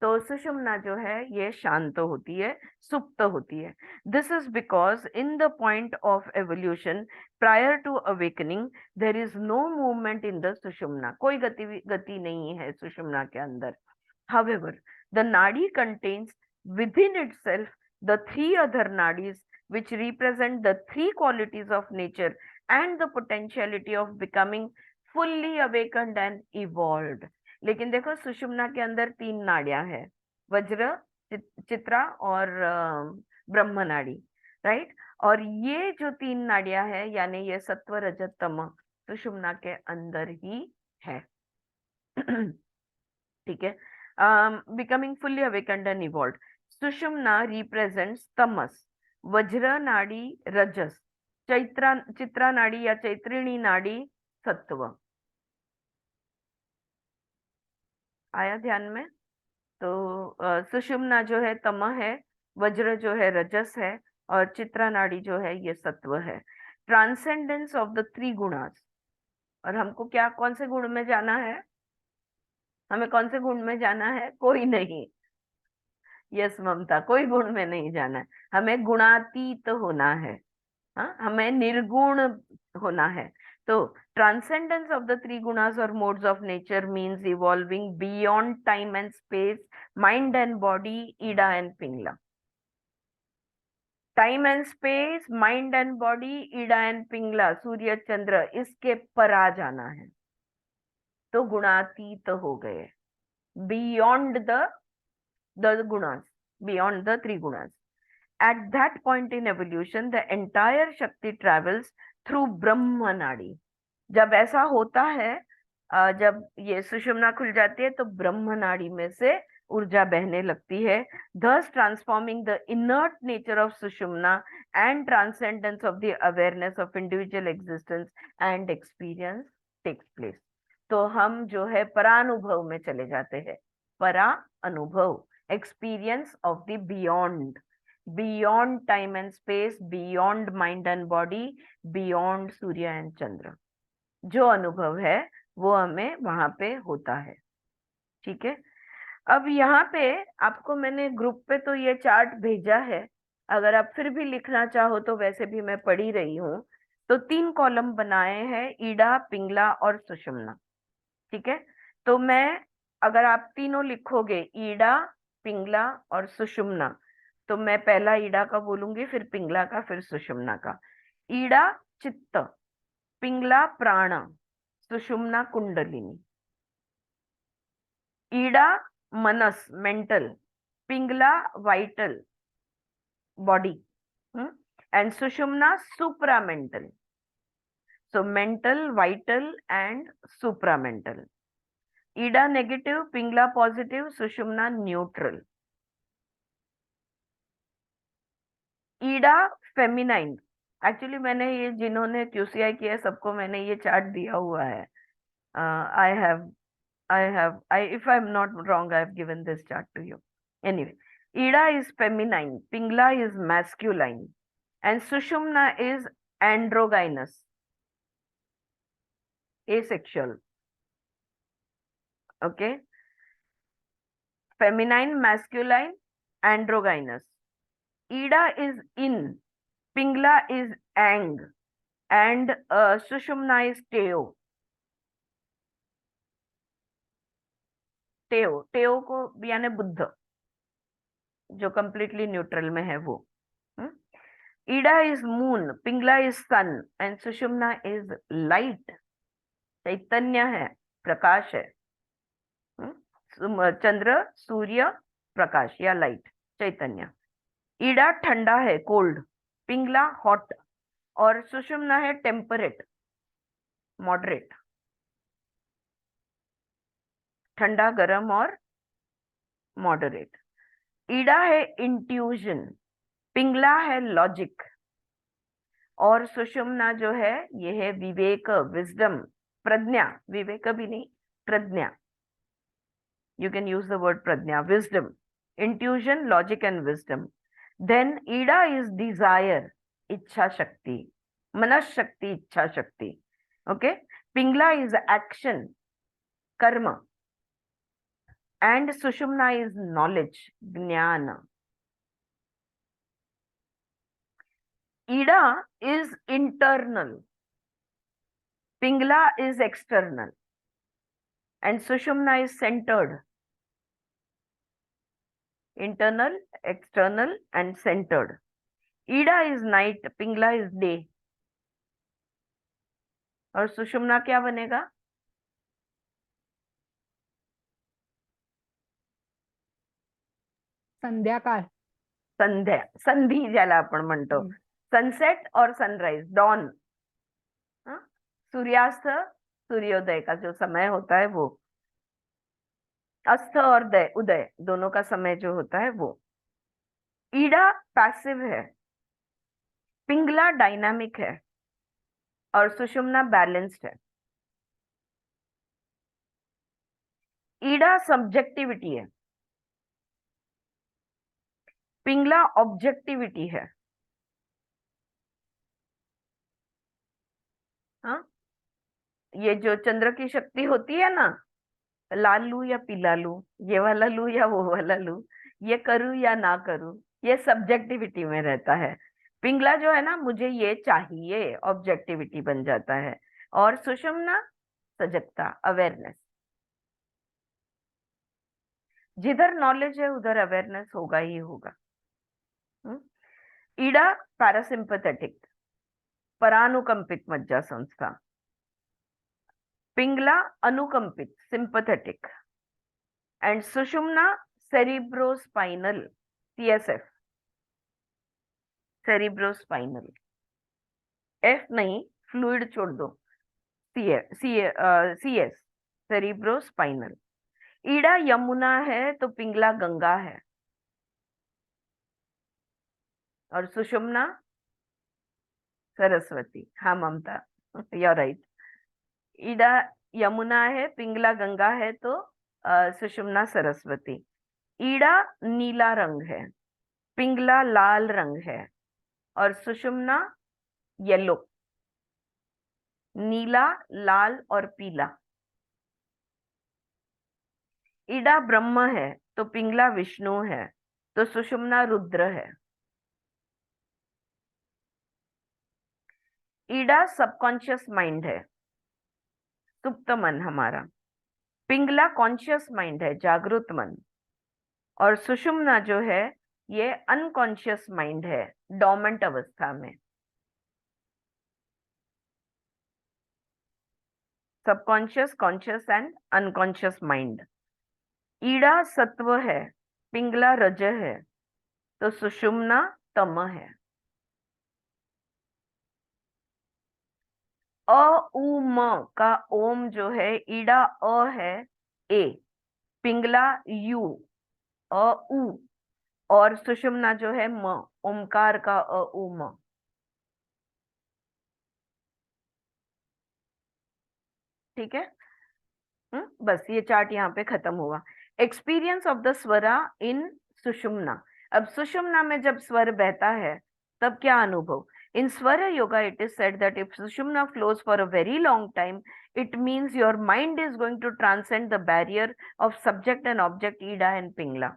[SPEAKER 1] तो सुषुम्ना जो है ये शांत होती है, सुप्त होती है. This is because in the point of evolution prior to awakening there is no movement in the Sushumna. कोई गति नहीं है सुषुम्ना के अंदर. However, the nadi contains within itself the three other nadis which represent the three qualities of nature and the potentiality of becoming fully awakened and evolved. लेकिन देखो सुषुम्ना के अंदर तीन नाड़ियां हैं, वज्र, चित्रा और ब्रह्म नाड़ी, राइट. और ये जो तीन नाड़ियां हैं, यानी ये सत्व रजत तम सुषुम्ना के अंदर ही है. ठीक है. becoming fully awakened and evolved. Sushumna represents tamas, वज्र नाड़ी रजस, चित्रा नाड़ी या चैत्रिणी नाड़ी सत्व. आया ध्यान में. तो सुषुम्ना जो है तम है, वज्र जो है रजस है और चित्रा नाड़ी जो है ये सत्व है. Transcendence of the three gunas. और हमको क्या, कौन से गुण में जाना है, हमें कौन से गुण में जाना है, कोई नहीं. यस ममता, कोई गुण में नहीं जाना है, हमें गुणातीत होना है. हाँ, हमें निर्गुण होना है. तो transcendence of the three gunas और modes of nature means evolving beyond time and space, mind and body, Ida and Pingala. Time and space, mind and body, Ida and Pingala, सूर्य चंद्र, इसके परा जाना है. तो गुणातीत हो गए, beyond the gunas, beyond the three gunas. At that point in evolution, the entire Shakti travels through Brahma nadi. जब ऐसा होता है, जब ये सुषुम्ना खुल जाती है तो ब्रह्म नाड़ी में से ऊर्जा बहने लगती है, thus transforming the inert nature of sushumna and transcendence of the awareness of individual existence and experience takes place। तो हम जो है परानुभव में चले जाते हैं। परा अनुभव, experience of the beyond, beyond time and space, beyond mind and body, beyond Surya and Chandra. जो अनुभव है वो हमें वहां पे होता है। ठीक है, अब यहाँ पे आपको मैंने ग्रुप पे तो ये चार्ट भेजा है, अगर आप फिर भी लिखना चाहो तो वैसे भी मैं पढ़ ही रही हूँ। तो 3 कॉलम बनाए हैं, ईडा, पिंगला और सुषुम्ना। ठीक है, तो मैं, अगर आप तीनों लिखोगे ईडा, पिंगला और सुषुम्ना, तो मैं पहला ईडा का बोलूंगी, फिर पिंगला का, फिर सुषुम्ना का। ईडा चित्त, पिंगला प्राण, सुषुम्ना कुंडलिनी। ईडा मनस mental, Pingala vital body, and Sushumna supramental. So mental, vital and supramental. Ida negative, Pingala positive, Sushumna neutral. Ida feminine, actually मैंने ये जिन्होंने क्यूसीआई किया है सबको मैंने ये चार्ट दिया हुआ है। If I'm not wrong, I have given this chart to you. Anyway, Ida is feminine, Pingla is masculine, and Sushumna is androgynous, asexual. Okay? Feminine, masculine, androgynous. Ida is in, Pingla is ang, and Sushumna is Teo. टेओ, टेओ को यानी बुद्ध, जो completely neutral में है वो। Ida is moon, Pingala is sun, and Sushumna is light, चैतन्य है, प्रकाश है। चंद्र, सूर्य, प्रकाश या लाइट, चैतन्य। ईडा ठंडा है, कोल्ड, पिंगला हॉट, और सुषुम्ना है टेम्परेट, मॉडरेट, ठंडा, गर्म और मॉडरेट। ईडा है इंट्यूजन, पिंगला है लॉजिक, और सुषुम्ना जो है ये है विवेक, विजडम, प्रज्ञा, विवेक भी नहीं, प्रज्ञा। You can use the word pragya, wisdom, intuition, logic and wisdom. Then Ida is desire, इच्छा शक्ति, मनस शक्ति, इच्छा शक्ति। Okay, Pingala is action, karma, and Sushumna is knowledge, ज्ञान। Ida is internal, Pingla is external, and Sushumna is centered, internal, external and centered. Ida is night, Pingla is day, और सुषुम्ना क्या बनेगा?
[SPEAKER 3] संध्याकाळ,
[SPEAKER 1] संध्या, संधी ज्याला आपण म्हणतो, सनसेट और सनराइज, डॉन, सूर्यास्त, सूर्योदय का जो समय होता है वो, अस्त और उदय दोनों का समय जो होता है वो। ईडा पैसिव है, पिंगला डायनामिक है, और सुषुम्ना बैलेंस्ड है। ईडा सब्जेक्टिविटी है, पिंगला ऑब्जेक्टिविटी है। हाँ, ये जो चंद्र की शक्ति होती है ना, लाल लू या पीला लू, ये वाला लू या वो वाला लू, ये करूँ या ना करूँ, ये सब्जेक्टिविटी में रहता है। पिंगला जो है ना, मुझे ये चाहिए, ऑब्जेक्टिविटी बन जाता है। और सुषुम्ना सजगता, अवेयरनेस। जिधर नॉलेज है उधर अवेयरनेस होगा ही होगा। ईडा पैरासिम्पथेटिक, परानुकंपित मज्जा संस्था। पिंगला अनुकंपित, sympathetic, and Sushumna cerebrospinal, CSF, cerebrospinal. F नहीं, फ्लूइड छोड़ दो, CS, cerebrospinal. Ida Yamuna है तो पिंगला गंगा है, और सुषुम्ना सरस्वती। हाँ Mamta, you are right. Ida Yamuna है, पिंगला गंगा है, तो सुषुम्ना सरस्वती। ईड़ा नीला रंग है, पिंगला लाल रंग है, और सुषुम्ना येलो। नीला, लाल और पीला। ईड़ा ब्रह्म है तो पिंगला विष्णु है, तो सुषुम्ना रुद्र है। ईड़ा सबकॉन्शियस माइंड है, सुप्त मन हमारा। पिंगला कॉन्शियस माइंड है, जागृत मन। और सुषुम्ना जो है ये अनकॉन्शियस माइंड है, डोमेंट अवस्था में। Subconscious, conscious and unconscious mind. Ida सत्व है, पिंगला रज है, तो सुषुम्ना तम है। अ उ म का ओम जो है, ईड़ा अ है ए, पिंगला यू, अ उ, और सुषुम्ना जो है म, ओमकार का अ उ म। ठीक है। बस ये चार्ट यहाँ पे खत्म हुआ। एक्सपीरियंस ऑफ द स्वरा इन सुषुम्ना। अब सुषुम्ना में जब स्वर बहता है तब क्या अनुभव? In Swara Yoga it is said that if Sushumna flows for a very long time, it means your mind is going to transcend the barrier of subject and object, Ida and Pingala.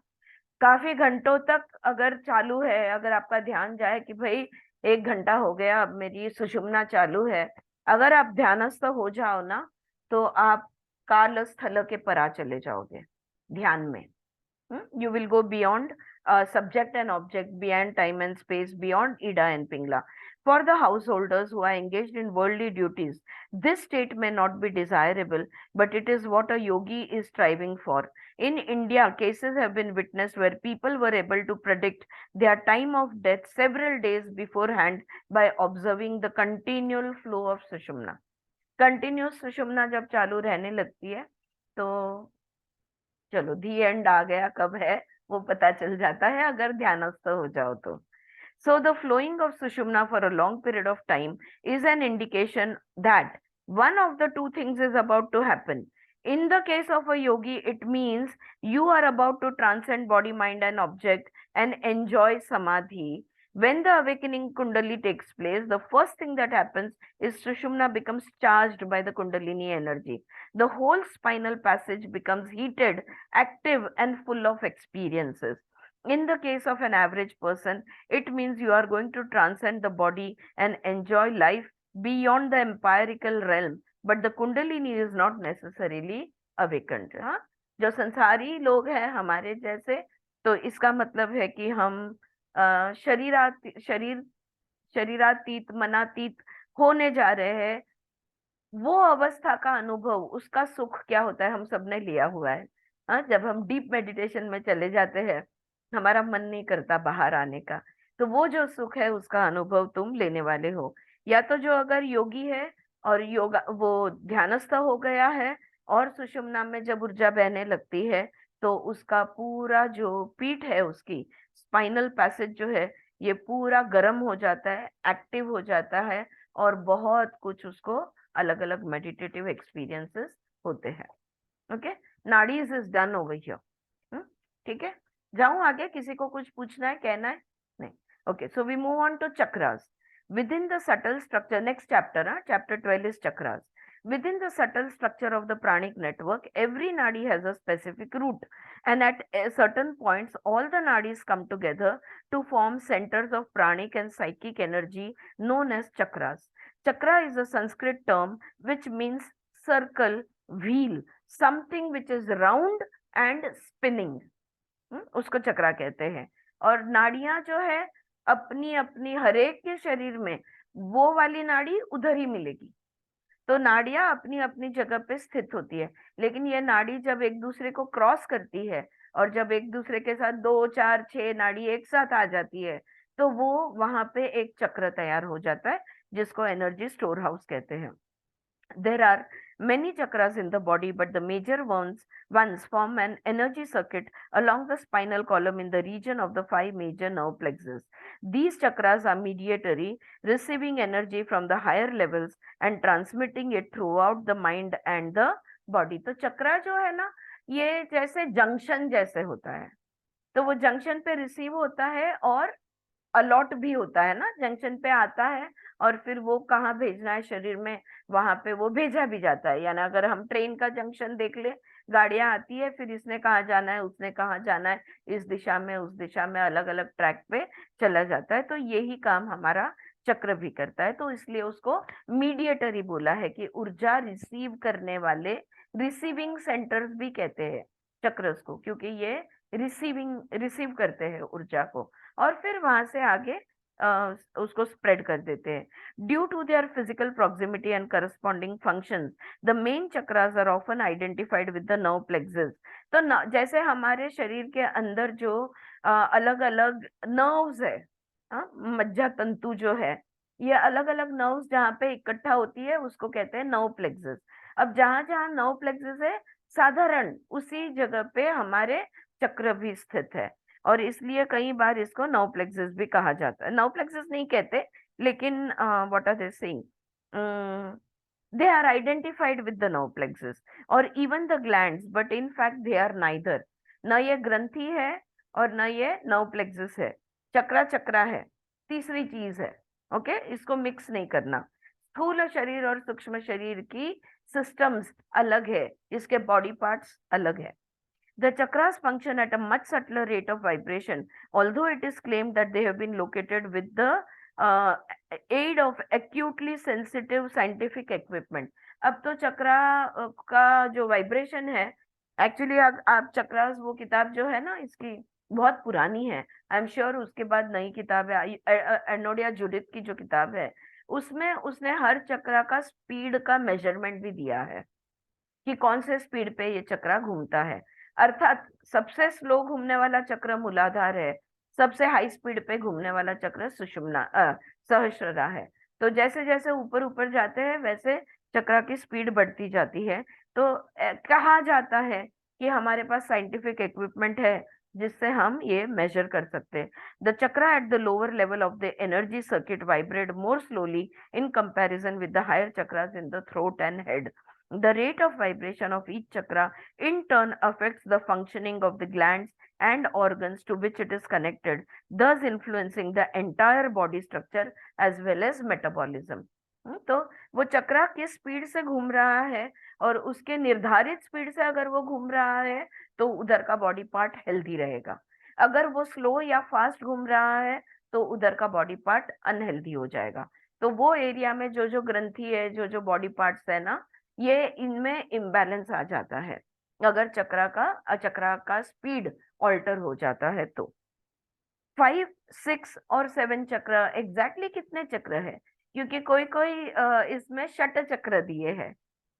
[SPEAKER 1] काफी घंटों तक अगर चालू है, अगर आपका ध्यान जाए कि भाई 1 घंटा हो गया, अब मेरी सुषुम्ना चालू है, अगर आप ध्यानस्थ हो जाओ ना, तो आप काल स्थल के परा चले जाओगे ध्यान में। You will go beyond subject and object, beyond time and space, beyond Ida and Pingla. For the householders who are engaged in worldly duties, this state may not be desirable, but it is what a yogi is striving for. In India, cases have been witnessed where people were able to predict their time of death several days beforehand by observing the continual flow of Sushumna. Continuous Sushumna जब चालू रहने लगती है तो चलो दी and आ गया कब है वो पता चल जाता है, अगर ध्यानस्थ हो जाओ तो। So the flowing of Sushumna for a long period of time is an indication that one of the two things is about to happen. In the case of a yogi, it means you are about to transcend body, mind and object and enjoy samadhi. When the awakening kundali takes place, the first thing that happens is Sushumna becomes charged by the kundalini energy. The whole spinal passage becomes heated, active and full of experiences. In the case of an average person, it means you are going to transcend the body and enjoy life beyond the empirical realm. But the Kundalini is not necessarily awakened. हाँ, जो संसारी लोग हैं हमारे जैसे, तो इसका मतलब है कि हम शरीरातीत मनातीत होने जा रहे हैं। वो अवस्था का अनुभव, उसका सुख क्या होता है, हम सबने लिया हुआ है। हाँ, जब हम डीप मेडिटेशन में चले जाते हैं, हमारा मन नहीं करता बाहर आने का, तो वो जो सुख है उसका अनुभव तुम लेने वाले हो। या तो जो अगर योगी है और योगा वो ध्यानस्थ हो गया है और सुषुम्ना में जब ऊर्जा बहने लगती है, तो उसका पूरा जो पीठ है, उसकी स्पाइनल पैसेज जो है, ये पूरा गर्म हो जाता है, एक्टिव हो जाता है, और बहुत कुछ उसको अलग अलग मेडिटेटिव एक्सपीरियंसेस होते हैं। Okay, nadis is done over here. ठीक है, जाऊं आगे? किसी को कुछ पूछना है, कहना है? नहीं। Okay, so we move on to chakras. Within the subtle structure, next chapter, chapter 12 is chakras. Within the subtle structure of the pranic network, every nadi has a specific root, and at certain points, all the nadis come together to form centers of pranic and psychic energy known as chakras. Chakra is a Sanskrit term which means circle, wheel, something which is round and spinning. उसको चक्रा कहते हैं। और नाड़ियां जो है अपनी अपनी हरेक के शरीर में वो वाली नाड़ी उधर ही मिलेगी। तो नाड़ियां अपनी अपनी जगह पे स्थित होती है, लेकिन ये नाड़ी जब एक दूसरे को क्रॉस करती है और जब एक दूसरे के साथ 2, 4, 6 नाड़ी एक साथ आ जाती है, तो वो वहां पे एक चक्र तैयार हो जाता है, जिसको एनर्जी स्टोर हाउस कहते हैं. There are many chakras in the body, but the major ones form an energy circuit along the spinal column in the region of the 5 major nerve plexus. These chakras are mediatory, receiving energy from the higher levels and transmitting it throughout the mind and the body. तो चक्रा जो है ना, ये जैसे junction जैसे होता है. तो वो जंक्शन पे रिसीव होता है और अलॉट भी होता है ना, जंक्शन पे आता है और फिर वो कहाँ भेजना है शरीर में, वहां पे वो भेजा भी जाता है. यानी अगर हम ट्रेन का जंक्शन देख ले, गाड़ियां आती है, फिर इसने कहाँ जाना है, उसने कहाँ जाना है, इस दिशा में उस दिशा में अलग अलग ट्रैक पे चला जाता है. तो यही काम हमारा चक्र भी करता है. तो इसलिए उसको मीडिएटरी बोला है कि ऊर्जा रिसीव करने वाले, रिसीविंग सेंटर्स भी कहते हैं चक्रस को, क्योंकि ये रिसीव करते हैं ऊर्जा को और फिर वहां से आगे उसको स्प्रेड कर देते हैं. Due to their physical proximity and corresponding functions, the main chakras are often identified with the nerve plexuses. तो जैसे हमारे शरीर के अंदर जो अलग अलग नर्व्स है, मज्जा तंतु जो है, ये अलग अलग नर्व्स जहाँ पे इकट्ठा होती है उसको कहते हैं नर्व प्लेक्सेस. अब जहां जहां नर्व प्लेक्सेस है, साधारण उसी जगह पे हमारे चक्र भी स्थित है और इसलिए कई बार इसको नर्व प्लेक्सेस भी कहा जाता है. नर्व प्लेक्सेस नहीं कहते, लेकिन what are they saying, they are identified with the nerve plexuses और even the glands, but in fact they are neither. न ये ग्रंथि है और न ये नर्व प्लेक्सेस है. चक्रा चक्रा है, तीसरी चीज है. ओके, इसको मिक्स नहीं करना. स्थूल शरीर और सूक्ष्म शरीर की सिस्टम्स अलग है, इसके बॉडी पार्ट्स अलग है. The chakras function at a much subtler rate of vibration, although it is claimed that they have been located with the aid of acutely sensitive scientific equipment. अब तो चक्रा का जो वाइब्रेशन है, एक्चुअली आप चक्रास, वो किताब जो है ना इसकी बहुत पुरानी है, आई एम श्योर उसके बाद नई किताब है, एर्नोडिया जूडिथ की जो किताब है, उसमें उसने हर चक्रा का स्पीड का मेजरमेंट भी दिया है कि कौन से स्पीड पे ये चक्रा घूमता है. अर्थात सबसे स्लो घूमने वाला चक्र मूलाधार है, सबसे हाई स्पीड पे घूमने वाला चक्र सुषुम्ना सहस्ररा है. तो जैसे जैसे ऊपर ऊपर जाते हैं वैसे चक्रा की स्पीड बढ़ती जाती है. तो कहा जाता है कि हमारे पास साइंटिफिक इक्विपमेंट है जिससे हम ये मेजर कर सकते हैं. The chakra at the lower level of the energy circuit vibrate more slowly in comparison with the higher chakras in the throat and head. The rate of vibration of each chakra in turn affects the functioning of the glands and organs to which it is connected, thus influencing the entire body structure as well as metabolism. तो वो चक्रा किस speed से घूम रहा है और उसके निर्धारित स्पीड से अगर वो घूम रहा है तो उधर का बॉडी पार्ट हेल्दी रहेगा. अगर वो स्लो या फास्ट घूम रहा है तो उधर का बॉडी पार्ट अनहेल्दी हो जाएगा. तो वो एरिया में जो जो ग्रंथि है, जो जो बॉडी पार्ट्स है ना, ये इनमें इम्बैलेंस आ जाता है अगर चक्रा का स्पीड ऑल्टर हो जाता है. तो 5, 6 और 7 चक्र एग्जैक्टली कितने चक्र है, क्योंकि कोई कोई इसमें षट चक्र दिए हैं,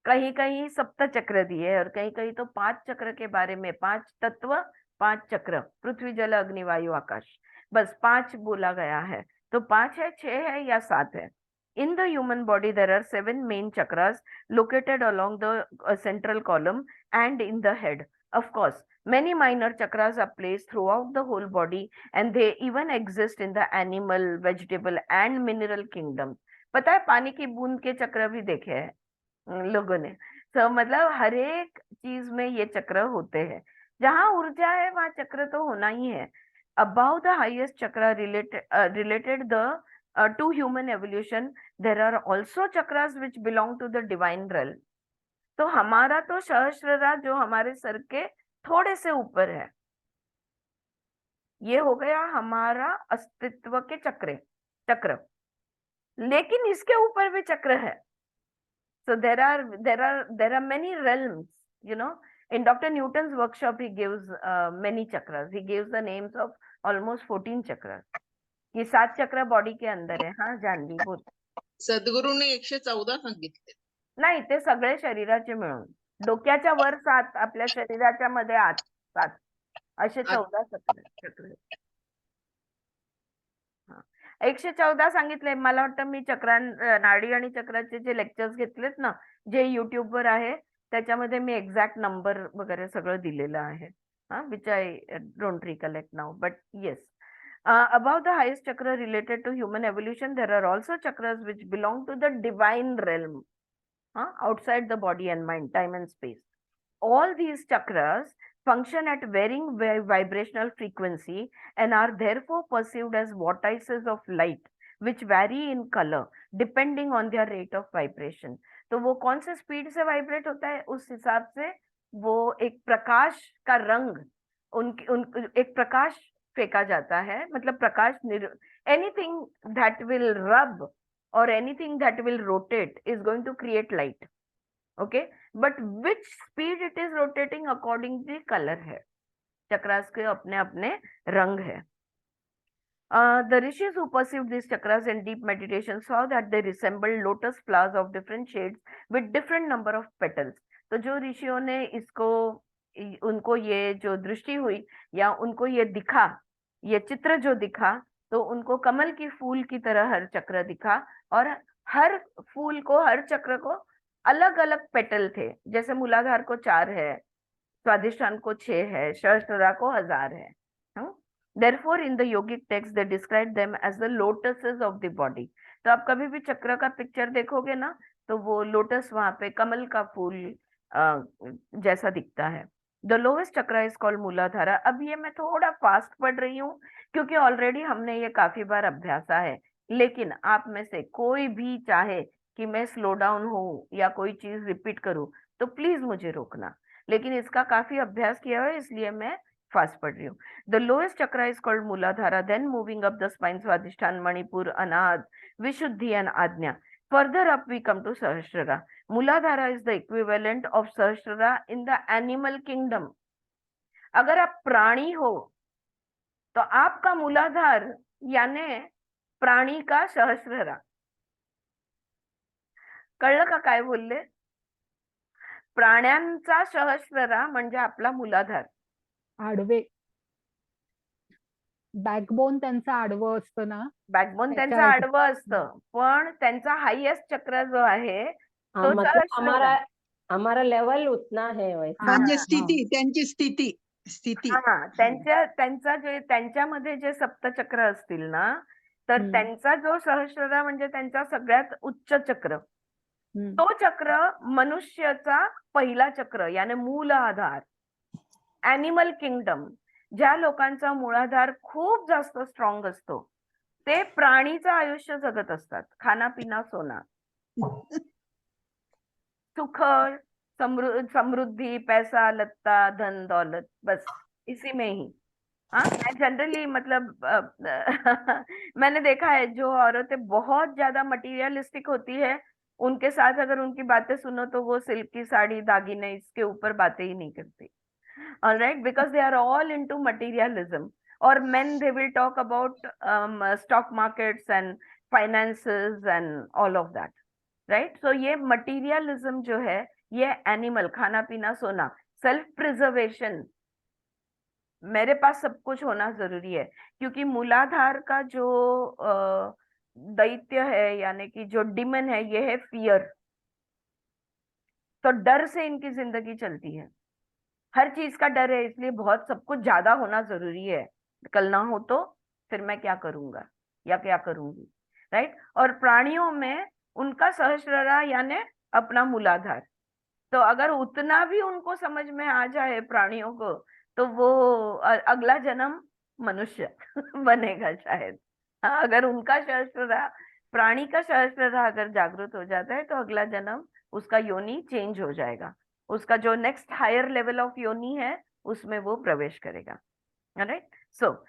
[SPEAKER 1] कहीं कहीं सप्त चक्र दिए हैं और कहीं कहीं तो 5 चक्र के बारे में, 5 तत्व 5 चक्र, पृथ्वी जल अग्नि वायु आकाश, बस 5 बोला गया है. तो 5 है, 6 है या 7 है. In the human body, there are 7 main chakras located along the central column and in the head. Of course, many minor chakras are placed throughout the whole body and they even exist in the animal, vegetable and mineral kingdoms. पता है, पानी की बूंद के चक्र भी देखे हैं लोगों ने. तो मतलब हर एक चीज में ये चक्र होते हैं. जहां ऊर्जा है वहां चक्र तो होना ही है. Above the highest chakra related to human evolution, there are also chakras which belong to the divine realm. तो हमारा तो सहस्त्ररा जो हमारे सर के थोड़े से ऊपर है, ये हो गया हमारा अस्तित्व के चक्र, लेकिन इसके ऊपर भी चक्र है. So there are many realms, you know. In Dr. Newton's workshop, he gives many chakras. He gives the names of almost 14 chakras. ये 7 चक्र बॉडी के अंदर आहे. हा जानवी बोल.
[SPEAKER 4] सद्गुरूने 114 सांगितले.
[SPEAKER 1] नाही, ते सगळे शरीराचे मिळून, डोक्याच्या वर 7, आपल्या शरीराच्या मध्ये 8, 7 असे 14 चक्र. 114 सांगितले. मला वाटतं मी नाडी आणि चक्राचे जे लेक्चर्स घेतलेत ना, जे YouTube वर आहे, त्याच्यामध्ये मी एक्झॅक्ट नंबर वगैरे सगळं दिलेलं आहे. Which I don't recollect now, but yes. Above the highest chakra related to human evolution, there are also chakras which belong to the divine realm, outside the body and mind, time and space. All these chakras function at varying vibrational frequency and are therefore perceived as vortices of light, which vary in color depending on their rate of vibration. तो वो कौन से speed से vibrate होता है, उस हिसाब से वो एक प्रकाश का रंग एक प्रकाश फेंका जाता है. मतलब प्रकाश, anything that will rub or anything that will rotate is going to create light. Okay, but which speed it is rotating according to color है. चक्रास के अपने अपने रंग है. The rishis who perceived these chakras in deep meditation saw that they resembled lotus flowers of different shades with different number of petals. तो जो ऋषियों ने उनको ये जो दृष्टि हुई या उनको ये दिखा, ये चित्र जो दिखा, तो उनको कमल की फूल की तरह हर चक्र दिखा और हर फूल को, हर चक्र को अलग अलग पेटल थे. जैसे मूलाधार को 4 है, स्वादिष्ठान को 6 है, सहस्त्ररा को 1000 है. Therefore, in the yogic text, they describe them as the lotuses of the body. तो आप कभी भी चक्र का पिक्चर देखोगे ना, तो वो लोटस वहां पे कमल का फूल जैसा दिखता है. The lowest chakra is called मूलाधारा. अब ये मैं थोड़ा फास्ट पढ़ रही हूँ क्योंकि ऑलरेडी हमने ये काफी बार अभ्यासा है. लेकिन आप में से कोई भी चाहे कि मैं स्लो डाउन हूँ या कोई चीज रिपीट करूँ, तो प्लीज मुझे रोकना. लेकिन इसका काफी अभ्यास किया है, इसलिए मैं फास्ट पढ़ रही हूँ. The lowest chakra is called Muladhara, then moving up the spine Swadhisthana, Manipura, Anahata, Vishuddhi and Ajna. Further up we come to Sahasrara. Muladhara is the equivalent of Sahasrara in the animal kingdom. अगर आप प्राणी हो तो आपका मूलाधार याने प्राणी का सहस्ररा. कळलं का काय बोलले? प्राण्यांचा सहस्ररा म्हणजे आपला मूलाधार.
[SPEAKER 3] आडवे बॅकबोन त्यांचं आडवं असतं ना,
[SPEAKER 1] बॅकबोन त्यांचं
[SPEAKER 3] त्याच्या-
[SPEAKER 1] आडवं असतं, पण त्यांचा हायएस्ट चक्र जो आहे तो
[SPEAKER 2] हाँ, मतलब
[SPEAKER 1] सहस्ररा.
[SPEAKER 2] हमारा लेवल उतना है वैसे.
[SPEAKER 4] म्हणजे
[SPEAKER 3] हा.
[SPEAKER 4] स्थिती, त्यांची स्थिती
[SPEAKER 1] त्यांच्यामध्ये जे सप्तचक्र असतील ना, तर
[SPEAKER 3] हम्म.
[SPEAKER 1] त्यांचा जो सहस्ररा म्हणजे त्यांचा सगळ्यात उच्च चक्र,
[SPEAKER 3] हम्म.
[SPEAKER 1] तो चक्र मनुष्याचा पहिला चक्र याने मूल आधार. ॲनिमल किंगडम, ज्या लोकांचा मूलाधार खूप जास्त स्ट्रॉंग असतो ते प्राणीचं आयुष्य जगत असतात. खाना पिना सोना, सुख, समृद्धि, पैसा, लत्ता, धन दौलत, बस इसी में ही. मैं जनरली मतलब मैंने देखा है जो औरतें बहुत ज्यादा मटीरियलिस्टिक होती है, उनके साथ अगर उनकी बातें सुनो तो वो सिल्क की साड़ी, दागिने, इसके ऊपर बातें ही नहीं करती. All right, because they are all into materialism. Or men, they will talk about stock markets and finances and all of that. Right? So ये materialism जो है, ये animal, खाना पीना सोना, self preservation, मेरे पास सब कुछ होना जरूरी है. क्योंकि मूलाधार का जो दैत्य है यानी कि जो डिमन है, ये है फियर. तो डर से इनकी जिंदगी चलती है, हर चीज का डर है, इसलिए बहुत सब कुछ ज्यादा होना जरूरी है. कल ना हो तो फिर मैं क्या करूंगा या क्या करूंगी. राइट? और प्राणियों में उनका सहस्ररा यानी अपना मूलाधार. तो अगर उतना भी उनको समझ में आ जाए प्राणियों को, तो वो अगला जन्म मनुष्य बनेगा शायद. अगर उनका सहस्ररा, प्राणी का सहस्ररा अगर जागृत हो जाता है, तो अगला जन्म उसका योनि चेंज हो जाएगा. उसका जो नेक्स्ट हायर लेवल ऑफ योनि है उसमें वो प्रवेश करेगा. Right? So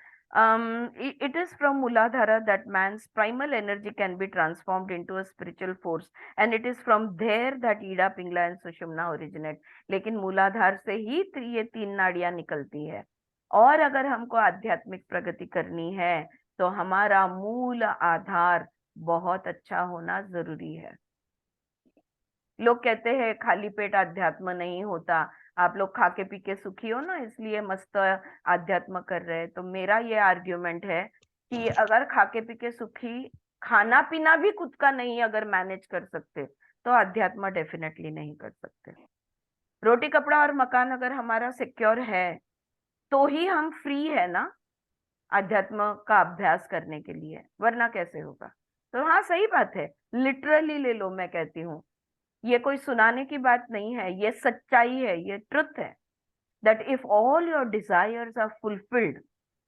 [SPEAKER 1] it is from Muladhara that man's primal energy can be transformed into a spiritual force, and it is from there that Ida, Pingla and Sushumna originate. लेकिन मूलाधार से ही ये 3 नाड़ियां निकलती है. और अगर हमको आध्यात्मिक प्रगति करनी है तो हमारा मूल आधार बहुत अच्छा होना जरूरी है. लोग कहते हैं खाली पेट आध्यात्म नहीं होता, आप लोग खा के पी के सुखी हो ना, इसलिए मस्त आध्यात्म कर रहे हैं. तो मेरा ये आर्ग्यूमेंट है कि अगर खाके पी के सुखी, खाना पीना भी खुद का नहीं अगर मैनेज कर सकते तो अध्यात्म डेफिनेटली नहीं कर सकते। रोटी कपड़ा और मकान अगर हमारा सिक्योर है तो ही हम फ्री है ना अध्यात्म का अभ्यास करने के लिए, वरना कैसे होगा। तो हाँ सही बात है, लिटरली ले लो, मैं कहती हूँ ये कोई सुनाने की बात नहीं है, ये सच्चाई है, ये ट्रुथ है। that if all your desires are fulfilled,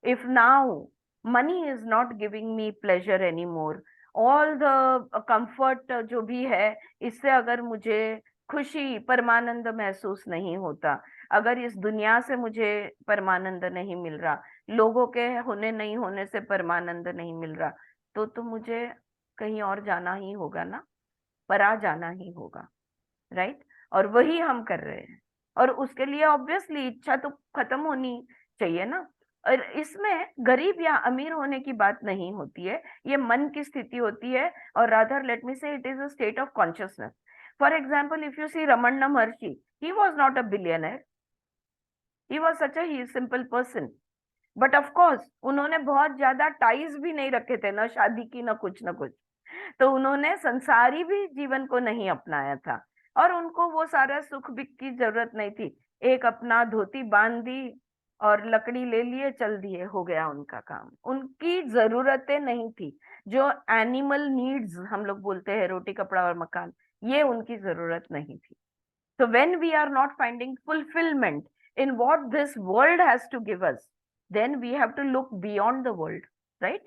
[SPEAKER 1] if now money is not giving me pleasure anymore, all the comfort जो भी है, इससे अगर मुझे खुशी परमानंद महसूस नहीं होता, अगर इस दुनिया से मुझे परमानंद नहीं मिल रहा, लोगों के होने नहीं होने से परमानंद नहीं मिल रहा, तो मुझे कहीं और जाना ही होगा ना, परा जाना ही होगा, राइट। और वही हम कर रहे हैं, और उसके लिए ऑब्वियसली इच्छा तो खत्म होनी चाहिए ना। और इसमें गरीब या अमीर होने की बात नहीं होती है, ये मन की स्थिति होती है, और rather let me say it is a state of consciousness. For example if you see Ramana Maharshi, he was not a billionaire, he was such a simple person, but of course उन्होंने बहुत ज्यादा टाइज भी नहीं रखे थे, ना शादी की ना कुछ, तो उन्होंने संसारी भी जीवन को नहीं अपनाया था, और उनको वो सारा सुख बिक की जरूरत नहीं थी। एक अपना धोती बांध दी और लकड़ी ले लिए, चल दिए, हो गया उनका काम। उनकी जरूरतें नहीं थी, जो एनिमल नीड्स हम लोग बोलते हैं, रोटी कपड़ा और मकान, ये उनकी जरूरत नहीं थी। So when we are not finding fulfillment in what this world has to give us, then we have to look beyond the world, right?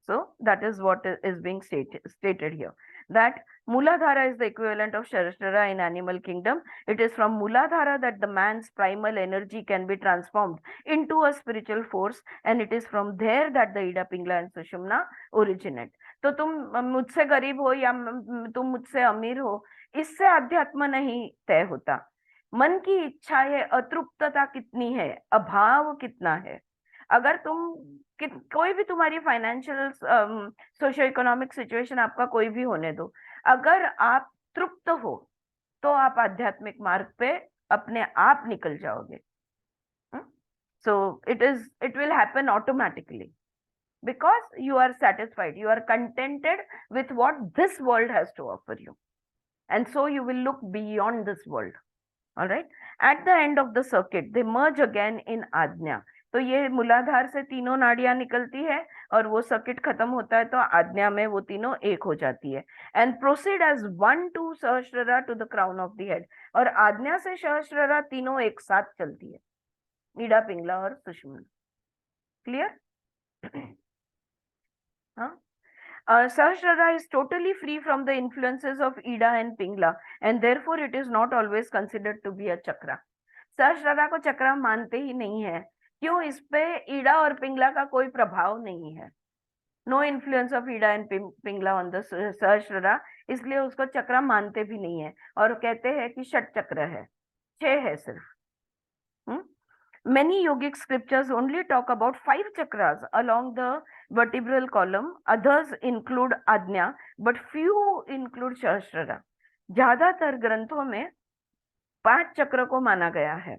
[SPEAKER 1] So that is what is being stated here. That Muladhara is the equivalent of Sharashtra in animal kingdom. It is from Muladhara that the man's primal energy can be transformed into a spiritual force, and it is from there that the Ida, Pingla and Sushumna originate. तो तुम मुझसे गरीब हो या तुम मुझसे अमीर हो, इससे अध्यात्म नहीं तय होता। मन की इच्छा है, अतृप्तता कितनी है, अभाव कितना है। अगर कोई भी तुम्हारी फाइनेंशियल सोशियो इकोनॉमिक सिचुएशन आपका कोई भी होने दो, अगर आप तृप्त हो तो आप आध्यात्मिक मार्ग पे अपने आप निकल जाओगे। सो it will happen automatically because you are satisfied, you are contented with what this world has to offer you, and so you will look beyond this world. All right, at the end of the circuit they merge again in आज्ञा। तो ये मूलाधार से तीनों नाड़ियां निकलती है, और वो सर्किट खत्म होता है तो आज्ञा में वो तीनों एक हो जाती है, and proceed as one to Sahasrara to the crown of the head. और आज्ञा से सहस्ररा तीनों एक साथ चलती है, ईडा, पिंगला और सुषुम्ना। Clear? Sahasrara is totally free from the influences of Ida and Pingla, and therefore it is not always considered to be a chakra. सहस्ररा को चक्रा मानते ही नहीं है, क्यों? इस पे ईडा और पिंगला का कोई प्रभाव नहीं है, no influence of Ida and Pingala on the Sahasrara, इसलिए उसको चक्रा मानते भी नहीं है, और कहते हैं कि षट चक्र है, 6 है सिर्फ। Many yogic scriptures only talk about 5 chakras along the vertebral column. Others include Ajna, but few include Sahasrara. ज्यादातर ग्रंथों में 5 चक्र को माना गया है,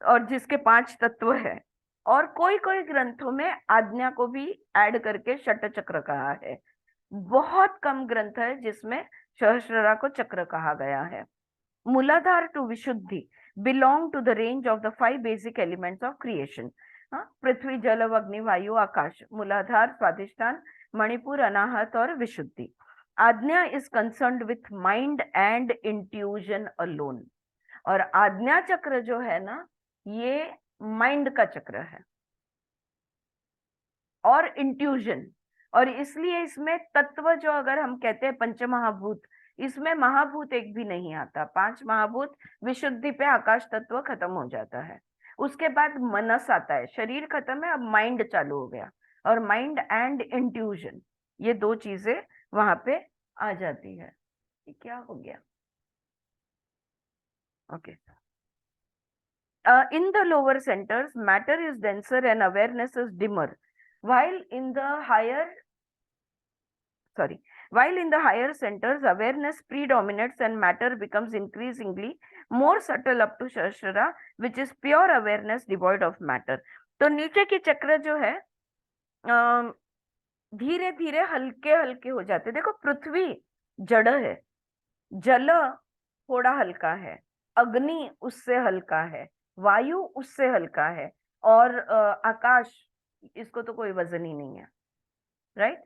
[SPEAKER 1] और जिसके 5 तत्व है, और कोई कोई ग्रंथों में आज्ञा को भी ऐड करके षट चक्र कहा है। बहुत कम ग्रंथ है जिसमें सहस्ररा को चक्र कहा गया है। मूलाधार to Vishuddhi belong to the range of the 5 basic elements of creation. पृथ्वी, जल, अग्नि, वायु, आकाश, मूलाधार, स्वाधिष्ठान, मणिपुर, अनाहत और विशुद्धि। आज्ञा is concerned with mind and intuition alone. और आज्ञा चक्र जो है ना, ये माइंड का चक्र है और इंट्यूजन, और इसलिए इसमें तत्व जो अगर हम कहते हैं पंचमहाभूत, इसमें महाभूत एक भी नहीं आता। 5 महाभूत विशुद्धि पे आकाश तत्व खत्म हो जाता है, उसके बाद मनस आता है, शरीर खत्म है, अब माइंड चालू हो गया, और माइंड एंड इंट्यूजन, ये 2 चीजें वहां पे आ जाती है। क्या हो गया? Okay. In the lower centers, matter is denser and awareness is dimmer, while in the higher centers, awareness predominates and matter becomes increasingly more subtle up to Sahasrara, which is pure awareness devoid of matter. तो नीचे की चक्र जो है, धीरे धीरे हल्के हल्के हो जाते। देखो पृथ्वी जड़ है, जल थोड़ा हल्का है, अग्नि उससे हल्का है, वायु उससे हल्का है, और आकाश, इसको तो कोई वजन ही नहीं है, राइट।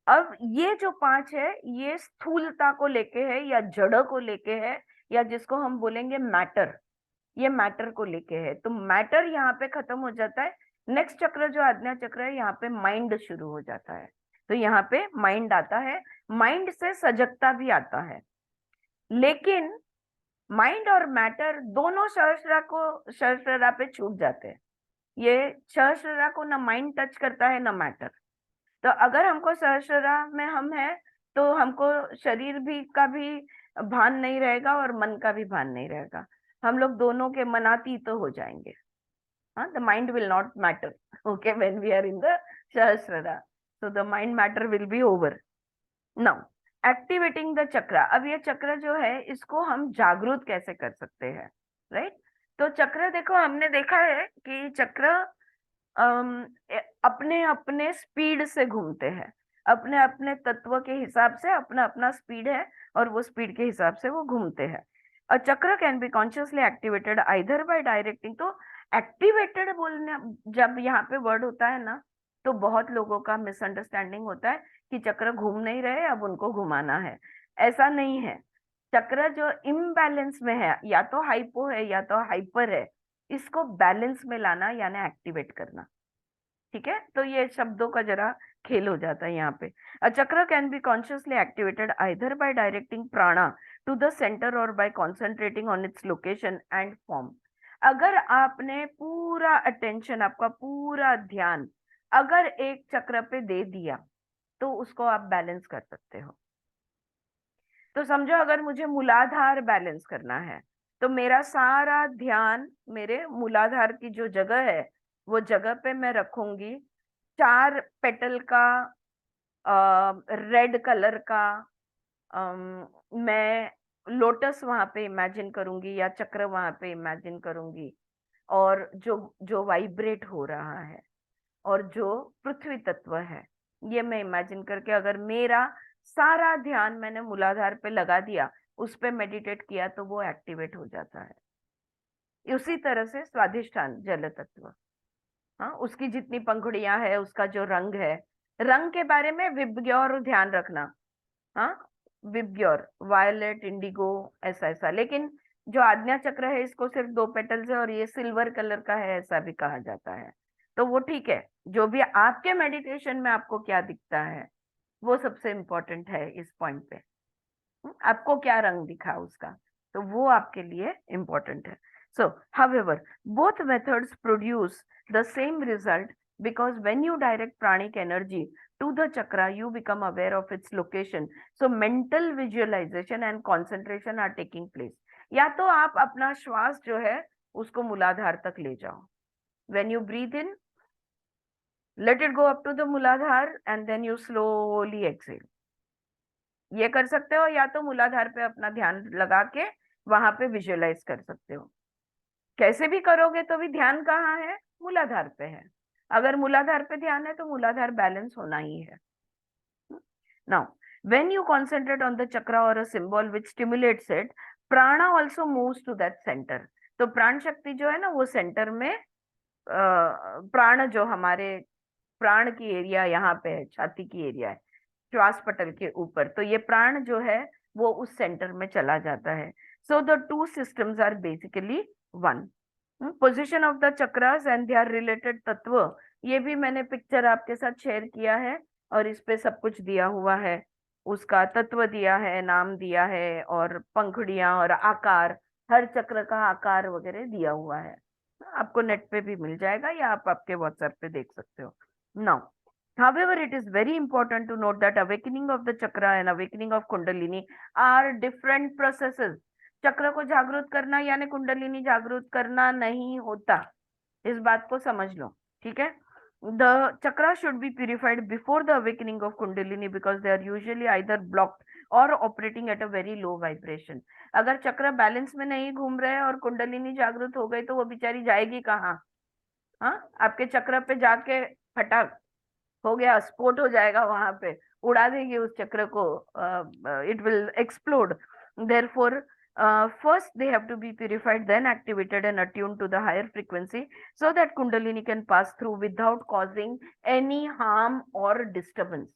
[SPEAKER 1] अब ये जो पांच है, ये स्थूलता को लेके है या जड़ को लेके है, या जिसको हम बोलेंगे मैटर, ये मैटर को लेके है। तो मैटर यहाँ पे खत्म हो जाता है। नेक्स्ट चक्र जो आज्ञा चक्र है, यहाँ पे माइंड शुरू हो जाता है। तो यहाँ पे माइंड आता है, माइंड से सजगता भी आता है। लेकिन माइंड और मैटर दोनों सहस्त्ररा पे छूट जाते हैं। ये सहस्त्ररा को ना माइंड टच करता है ना मैटर। तो अगर हमको सहस्त्ररा में हम है, तो हमको शरीर भी का भी भान नहीं रहेगा और मन का भी भान नहीं रहेगा। हम लोग दोनों के मनातीत तो हो जाएंगे। हाँ, the mind will not matter, okay, when we are in the Sahasrara, so the mind matter will be over. Now activating the chakra. अब ये चक्र जो है, इसको हम जागृत कैसे कर सकते हैं, राइट। तो चक्र देखो, हमने देखा है कि चक्र अपने अपने स्पीड से घूमते हैं, अपने अपने तत्व के हिसाब से अपना अपना स्पीड है, और वो स्पीड के हिसाब से वो घूमते हैं। अ chakra can be consciously activated either by directing. तो एक्टिवेटेड बोलने, जब यहाँ पे वर्ड होता है ना, तो बहुत लोगों का मिसअंडरस्टैंडिंग होता है कि चक्र घूम नहीं रहे, अब उनको घुमाना है। ऐसा नहीं है। चक्र जो इम्बैलेंस में है, या तो हाइपो है या तो हाइपर है, इसको बैलेंस में लाना यानी एक्टिवेट करना। ठीक है, तो ये शब्दों का जरा खेल हो जाता है यहाँ पे। A chakra can be consciously activated either by directing prana to the centre और by concentrating on its location and form. अगर आपने पूरा अटेंशन, आपका पूरा ध्यान अगर एक चक्र पे दे दिया, तो उसको आप बैलेंस कर सकते हो। तो समझो, अगर मुझे मूलाधार बैलेंस करना है, तो मेरा सारा ध्यान मेरे मूलाधार की जो जगह है, वो जगह पे मैं रखूंगी। 4 पेटल का रेड कलर का मैं लोटस वहां पे इमेजिन करूंगी, या चक्र वहां पे इमेजिन करूंगी, और जो जो वाइब्रेट हो रहा है, और जो पृथ्वी तत्व है, ये मैं इमेजिन करके अगर मेरा सारा ध्यान मैंने मूलाधार पे लगा दिया, उस पे मेडिटेट किया, तो वो एक्टिवेट हो जाता है। उसी तरह से स्वाधिष्ठान जल तत्व, हाँ, उसकी जितनी पंखुड़ियां है, उसका जो रंग है, रंग के बारे में विबग्योर ध्यान रखना। हाँ, विबग्योर, वायलेट, इंडिगो, ऐसा ऐसा। लेकिन जो आज्ञा चक्र है, इसको सिर्फ 2 पेटल्स है, और ये सिल्वर कलर का है, ऐसा भी कहा जाता है। तो वो ठीक है, जो भी आपके मेडिटेशन में आपको क्या दिखता है, वो सबसे इम्पोर्टेंट है इस पॉइंट पे। आपको क्या रंग दिखा उसका, तो वो आपके लिए इम्पोर्टेंट है। सो however, both methods produce the same result, because when you direct pranic energy to the chakra, you become aware of its location. So mental visualization and concentration are taking place. या तो आप अपना श्वास जो है उसको मूलाधार तक ले जाओ। When you breathe in, let it go up to the मूलाधार and then you slowly exhale. ये कर सकते हो, या तो मूलाधार पे अपना ध्यान लगा के वहां पे विजुअलाइज कर सकते हो। कैसे भी करोगे तो भी ध्यान कहाँ है, मूलाधार पे है। अगर मूलाधार पे ध्यान है, तो मूलाधार बैलेंस होना ही है। Now when you concentrate on the chakra और a symbol which stimulates it, prana also moves to that centre. तो प्राण शक्ति जो है ना, वो सेंटर में प्राण जो हमारे प्राण की एरिया यहाँ पे है, छाती की एरिया है, श्वास पटल के ऊपर, तो ये प्राण जो है वो उस सेंटर में चला जाता है। So the 2 systems are basically one. Position of the chakras and their related तत्व, ये भी मैंने पिक्चर आपके साथ शेयर किया है, और इस पे सब कुछ दिया हुआ है। उसका तत्व दिया है, नाम दिया है, और पंखुड़ियां और आकार, हर चक्र का आकार वगैरह दिया हुआ है। आपको नेट पे भी मिल जाएगा, या आप आपके व्हाट्सएप पे देख सकते हो। Now however, it is very important to note that awakening of the chakra and awakening of kundalini are different processes. चक्र को जागृत करना यानी कुंडलिनी जागृत करना नहीं होता, इस बात को समझ लो, ठीक है। The chakra should be purified before the awakening of kundalini, because they are usually either blocked or operating at a very low vibration. अगर चक्र बैलेंस में नहीं घूम रहे और कुंडलिनी जागृत हो गई, तो वो बेचारी जाएगी कहाँ? हाँ, आपके चक्र पे जाके फटाक हो गया, स्फोट हो जाएगा वहां पे, उड़ा देगी उस चक्र को, it will explode. Therefore first they have to be purified, then activated and attuned to the higher frequency, so that kundalini can pass through without causing any harm or disturbance.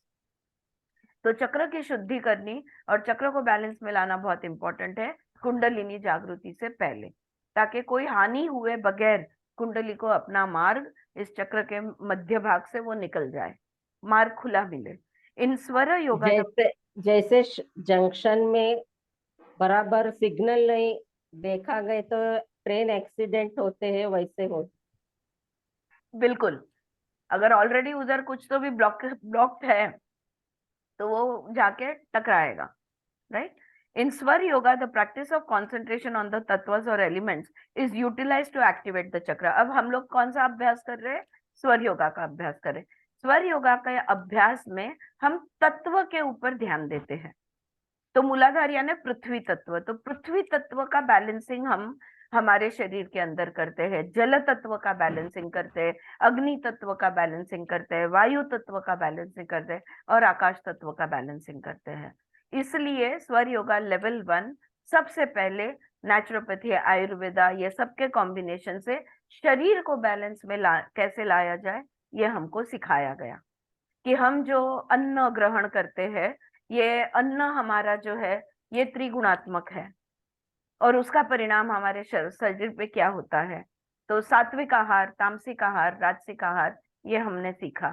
[SPEAKER 1] तो चक्र की शुद्धि करनी और चक्र को बैलेंस में लाना बहुत इंपॉर्टेंट है कुंडलिनी जागृति से पहले, ताकि कोई हानि हुए बगैर कुंडली को अपना मार्ग इस चक्र के मध्य भाग से वो निकल जाए, मार्ग खुला मिले. इन स्वर योगा
[SPEAKER 2] जैसे जंक्शन में बराबर सिग्नल नहीं देखा गए तो ट्रेन एक्सीडेंट होते हैं, वैसे हो.
[SPEAKER 1] बिल्कुल, अगर ऑलरेडी उधर कुछ तो भी ब्लॉक्ड है तो वो जाके टकराएगा, right. In Swar Yoga, the practice of concentration on the tattvas or elements is utilized to activate the chakra. अब हम लोग कौन सा अभ्यास कर रहे हैं? स्वर योगा का अभ्यास कर रहे हैं. स्वर योगा के अभ्यास में हम तत्व के ऊपर ध्यान देते हैं. तो मूलाधार यानी पृथ्वी तत्व, तो पृथ्वी तत्व का बैलेंसिंग हम हमारे शरीर के अंदर करते हैं, जल तत्व का बैलेंसिंग करते हैं, अग्नि तत्व का बैलेंसिंग करते हैं, वायु तत्व का बैलेंसिंग करते हैं और आकाश तत्व का बैलेंसिंग करते हैं. इसलिए स्वर योगा लेवल 1 सबसे पहले नेचुरोपैथी, आयुर्वेदा, ये सबके कॉम्बिनेशन से शरीर को बैलेंस में कैसे लाया जाए ये हमको सिखाया गया. कि हम जो अन्न ग्रहण करते हैं, ये अन्न हमारा जो है ये त्रिगुणात्मक है और उसका परिणाम हमारे शरीर पे क्या होता है. तो सात्विक आहार, तामसिक आहार, राजसिक आहार, ये हमने सीखा.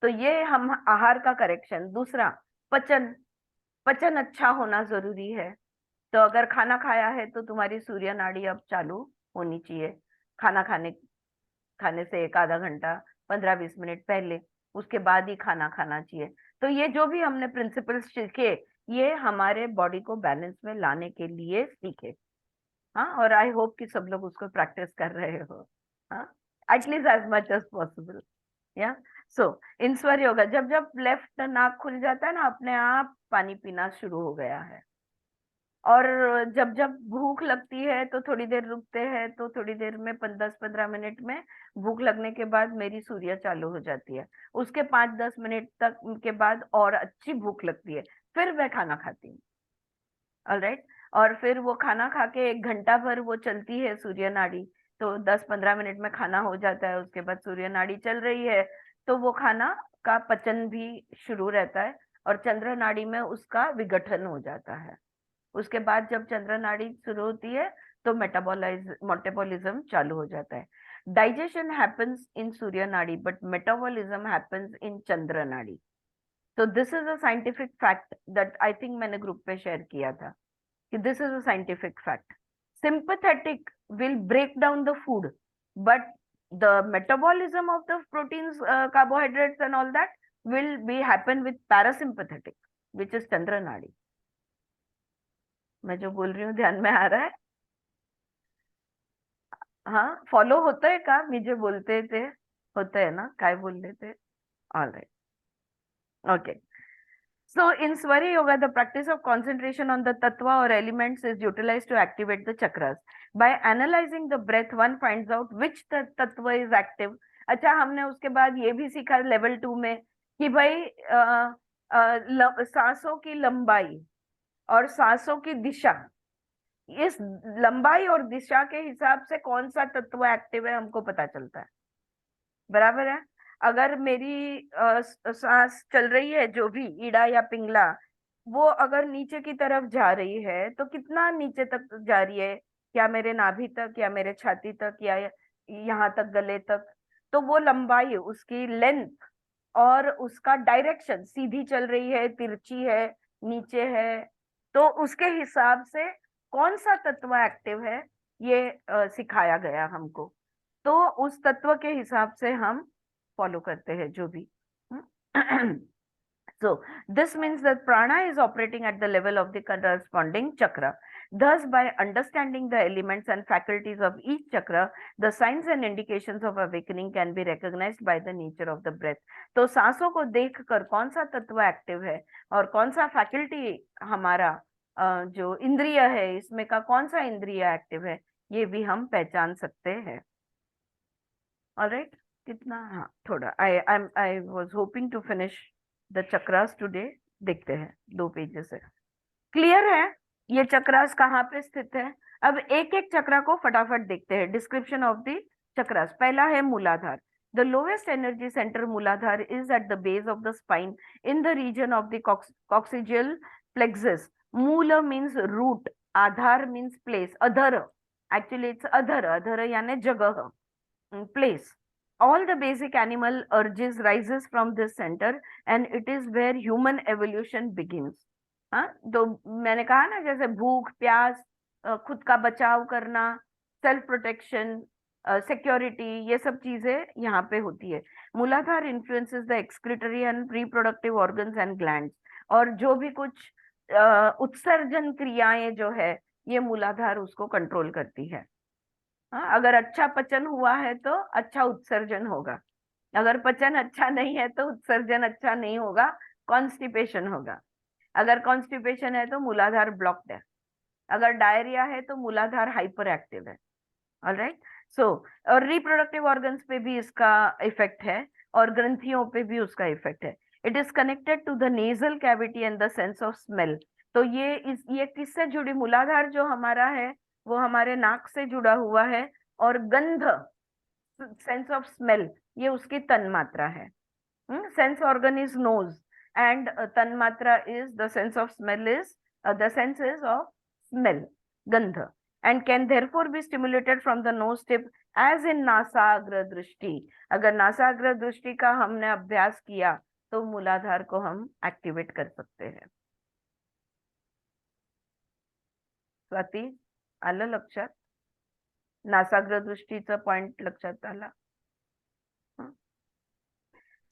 [SPEAKER 1] तो ये हम आहार का करेक्शन. दूसरा, पचन अच्छा होना जरूरी है. तो अगर खाना खाया है तो तुम्हारी सूर्य नाड़ी अब चालू होनी चाहिए खाना खाने से एक आधा घंटा 15-20 मिनट पहले, उसके बाद ही खाना खाना चाहिए. तो ये जो भी हमने प्रिंसिपल्स सीखे ये हमारे बॉडी को बैलेंस में लाने के लिए सीखे. हाँ, और आई होप कि सब लोग उसको प्रैक्टिस कर रहे हो, हाँ, at least as much as possible. या सो इन स्वर योगा जब जब लेफ्ट नाक खुल जाता है ना, अपने आप पानी पीना शुरू हो गया है. और जब जब भूख लगती है तो थोड़ी देर रुकते हैं, तो थोड़ी देर में 10-15 मिनट में भूख लगने के बाद मेरी सूर्य चालू हो जाती है. उसके 5-10 मिनट तक के बाद और अच्छी भूख लगती है, फिर मैं खाना खाती हूँ. ऑलराइट. और फिर वो खाना खा के 1 घंटा भर वो चलती है सूर्य नाड़ी, तो 10-15 मिनट में खाना हो जाता है. उसके बाद सूर्य नाड़ी चल रही है तो वो खाना का पचन भी शुरू रहता है और चंद्र नाड़ी में उसका विघटन हो जाता है. उसके बाद जब चंद्र नाड़ी शुरू होती है तो मेटाबॉलिज्म चालू हो जाता है. Digestion happens in Surya nadi but metabolism happens in Chandra nadi. तो this is a scientific fact that I think मैंने ग्रुप पे शेयर किया था कि this is a scientific fact. Sympathetic will break down the food but the metabolism of the proteins, carbohydrates and all that will be happen with parasympathetic, which is chandra nadi. मैं जो बोल रही हूँ ध्यान में आ रहा है? हाँ, फॉलो होता है का मी जे बोलते थे? होता है ना, काय बोलले थे? All right, okay. So in Swara Yoga, the practice of concentration on the tattva or elements is utilized to activate the chakras. By analyzing the breath, one finds out which tattva is active. अच्छा, हमने उसके बाद ये भी सीखा level 2 में कि भाई सांसों की लंबाई और सांसों की दिशा, इस लंबाई और दिशा के हिसाब से कौन सा तत्व एक्टिव है हमको पता चलता है. बराबर है. अगर मेरी सांस चल रही है, जो भी ईड़ा या पिंगला, वो अगर नीचे की तरफ जा रही है तो कितना नीचे तक जा रही है, क्या मेरे नाभि तक या मेरे छाती तक या यहाँ तक गले तक, तो वो लंबाई, उसकी लेंथ और उसका डायरेक्शन, सीधी चल रही है, तिरछी है, नीचे है, तो उसके हिसाब से कौन सा तत्व एक्टिव है ये सिखाया गया हमको. तो उस तत्व के हिसाब से हम फॉलो करते हैं जो भी. So this means that prana is operating at the level of the corresponding chakra. Thus, by understanding the elements and faculties of each chakra, the signs and indications of awakening can be recognized by the nature of the breath. तो सांसों को देखकर कौन सा तत्व active है और कौन सा फैकल्टी हमारा जो इंद्रिय है इसमें का कौन सा इंद्रिय एक्टिव है, ये भी हम पहचान सकते हैं. ऑलराइट. कितना, हाँ थोड़ा, I was hoping to finish the chakras today. देखते हैं 2 पेजेस है, क्लियर है ये चक्रास कहाँ पे स्थित है। अब एक एक चक्रा को फटाफट देखते हैं। डिस्क्रिप्शन ऑफ द चक्रास, पहला है Muladhara. The lowest energy centre Muladhara is at the base of the spine in the region of the coccygeal plexus. Mool means root, aadhar means place, adhar, actually it's adhar, adhar यानी जगह, place. All the basic animal urges rises from this center and it is where human evolution begins. हाँ, तो मैंने कहा ना, जैसे भूख प्यास, खुद का बचाव करना, सेल्फ प्रोटेक्शन, सिक्योरिटी, ये सब चीजें यहाँ पे होती है। मूलाधार influences the excretory and reproductive organs and glands, और जो भी कुछ उत्सर्जन क्रियाएं जो है ये मूलाधार उसको कंट्रोल करती है। हाँ, अगर अच्छा पचन हुआ है तो अच्छा उत्सर्जन होगा, अगर पचन अच्छा नहीं है तो उत्सर्जन अच्छा नहीं होगा, कॉन्स्टिपेशन होगा। अगर कॉन्स्टिपेशन है तो मूलाधार ब्लॉक्ड है, अगर डायरिया है तो मूलाधार हाइपर एक्टिव है। ऑलराइट, सो और रिप्रोडक्टिव ऑर्गन्स पे भी इसका इफेक्ट है और ग्रंथियों पे भी उसका इफेक्ट है। It is connected to the nasal cavity and the sense of smell. तो ये किससे जुड़ी, मूलाधार जो हमारा है वो हमारे नाक से जुड़ा हुआ है, और गंध, सेंस ऑफ स्मेल, ये उसकी तन्मात्रा है। Sense organ is nose and tanmatra is the sense of smell, is the senses of smell, gandh, and can therefore be stimulated from the nose tip as in नासाग्र दृष्टि। अगर नासाग्र दृष्टि का हमने अभ्यास किया तो मूलाधार को हम एक्टिवेट कर सकते हैं। स्वाती, आलं लक्षात? नासाग्र दृष्टीचा पॉइंट लक्षात आला?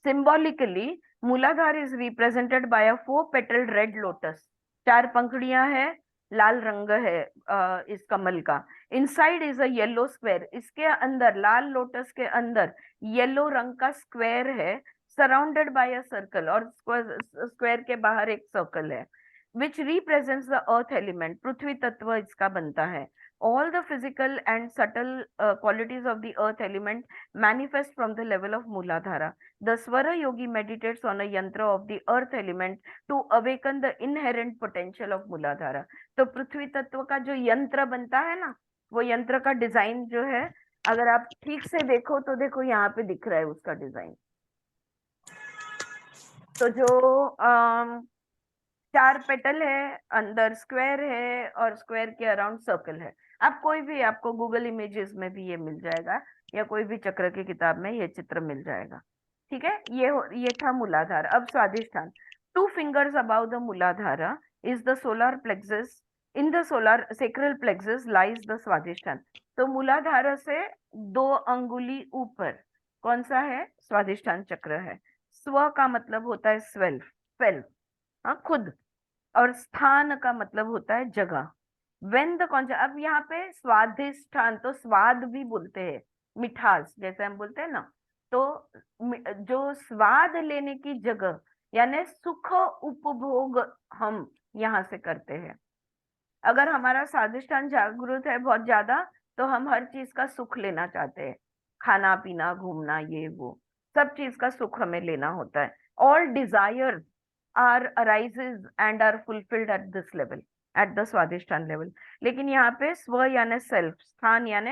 [SPEAKER 1] Symbolically, मूलाधार is represented by a 4-petaled red lotus। 4 पंखुड़ियां हैं, लाल रंग है इस कमल का। Inside is a yellow square, इसके अंदर, लाल लोटस के अंदर येलो रंग का स्क्वायर है, सराउंडेड बाय अ सर्कल, और स्क्वायर के बाहर एक सर्कल है, which represents the earth element, पृथ्वी तत्व इसका बनता है। All the physical and subtle qualities of the earth element manifest from the level of Mooladhara. The Swara Yogi meditates on a yantra of the earth element to awaken the inherent potential of Mooladhara. तो पृथ्वी तत्व का जो यंत्र बनता है ना, वो यंत्र का डिजाइन जो है, अगर आप ठीक से देखो तो देखो यहाँ पे दिख रहा है उसका डिजाइन। तो जो 4 पेटल है, अंदर स्क्वायर है और स्क्वायर के अराउंड सर्कल है। आप कोई भी, आपको गूगल इमेजेस में भी ये मिल जाएगा या कोई भी चक्र की किताब में ये चित्र मिल जाएगा। ठीक है, ये था मूलाधार। अब स्वादिष्ठान। 2 fingers above the Mooladhara is the solar plexus. In the solar sacral plexus lies the स्वादिष्ठान। तो मूलाधार से 2 अंगुली ऊपर कौन सा है? स्वादिष्ठान चक्र है। स्व का मतलब होता है सेल्फ, सेल्फ, हाँ खुद, और स्थान का मतलब होता है जगह। वेन द कॉन्शियस, अब यहाँ पे स्वादिष्ठान तो स्वाद भी बोलते हैं, मिठास जैसे हम बोलते हैं ना, तो जो स्वाद लेने की जगह यानी सुख उपभोग हम यहाँ से करते हैं। अगर हमारा स्वादिष्ठान जागृत है बहुत ज्यादा तो हम हर चीज का सुख लेना चाहते हैं, खाना पीना घूमना ये वो सब चीज का सुख हमें लेना होता है। All desire are arises and are fulfilled at this level, at the Swadhisthana level। लेकिन यहाँ पे स्व यानी सेल्फ, स्थान यानी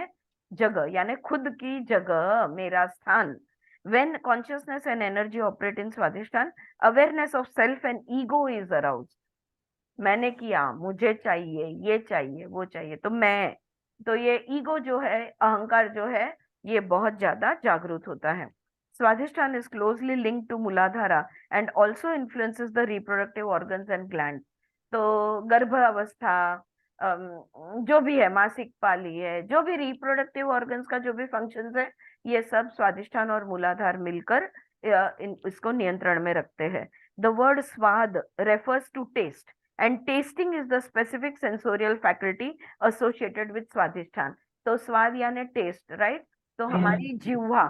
[SPEAKER 1] जगह, यानी खुद की जगह, मेरा स्थान। when consciousness and energy operate in Swadhisthana, awareness of self and ego is aroused। मैंने किया, मुझे चाहिए, ये चाहिए, वो चाहिए, तो मैं, तो ये ईगो जो है, अहंकार जो है, ये बहुत ज्यादा जागरूक होता है। Swadhisthana is closely linked to Mooladhara and also influences the reproductive organs and glands। तो गर्भ अवस्था, जो भी है, मासिक पाली है, जो भी रिप्रोडक्टिव ऑर्गन्स का जो भी फंक्शंस है, ये सब स्वादिष्ठान और मूलाधार मिलकर इसको नियंत्रण में रखते हैं। The word स्वाद refers to taste and tasting is the specific sensorial faculty associated with स्वादिष्ठान। तो स्वाद यानी टेस्ट, राइट? तो हमारी जिह्वा,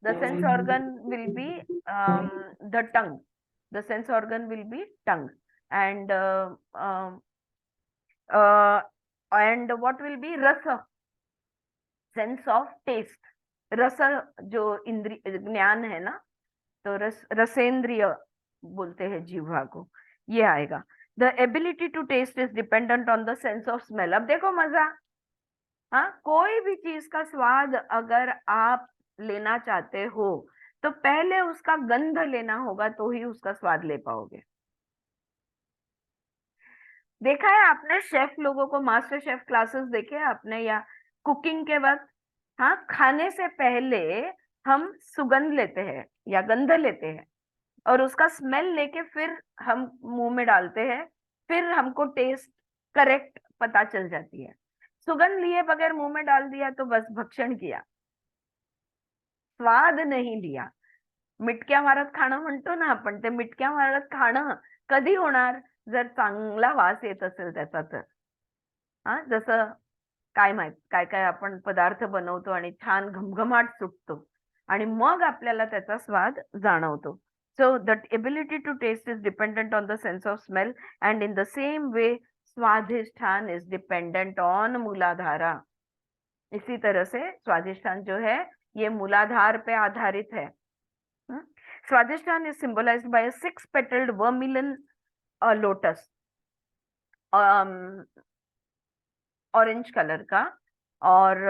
[SPEAKER 1] the sense organ will be the tongue, the sense organ will be tongue, and what will be rasa, sense of taste, रस जो इंद्रिय ज्ञान है ना, तो रसेंद्रिय बोलते हैं जीवा को, ये आएगा। The ability to taste is dependent on the sense of smell. अब देखो मजा, हाँ, कोई भी चीज का स्वाद अगर आप लेना चाहते हो तो पहले उसका गंध लेना होगा, तो ही उसका स्वाद ले पाओगे। देखा है आपने शेफ लोगों को, मास्टर शेफ क्लासेस देखे हैं आपने, या कुकिंग के वक्त, हाँ, खाने से पहले हम सुगंध लेते हैं या गंध लेते हैं, और उसका स्मेल लेके फिर हम मुंह में डालते हैं, फिर हमको टेस्ट करेक्ट पता चल जाती है। सुगंध लिए बगैर मुंह में डाल दिया तो बस भक्षण किया, स्वाद नहीं लिया। मिटक्या मारत खाणं म्हणतो ना आपण, ते मिटक्या मारत खाणं कधी होणार जर चांगला वास येत असेल त्याचा तर। हा, जसं काय माहित काय काय आपण पदार्थ बनवतो आणि छान घमघमाट सुटतो आणि मग आपल्याला त्याचा स्वाद जाणवतो. So the ability to taste is dependent on the sense of smell, and in the same way Swadhisthana is dependent on Muladhara. इसी तरह से स्वादिष्ठान जो है ये मूलाधार पे आधारित है। Swadhisthana is symbolised by 6 petaled vermilion lotus, orange colour का, और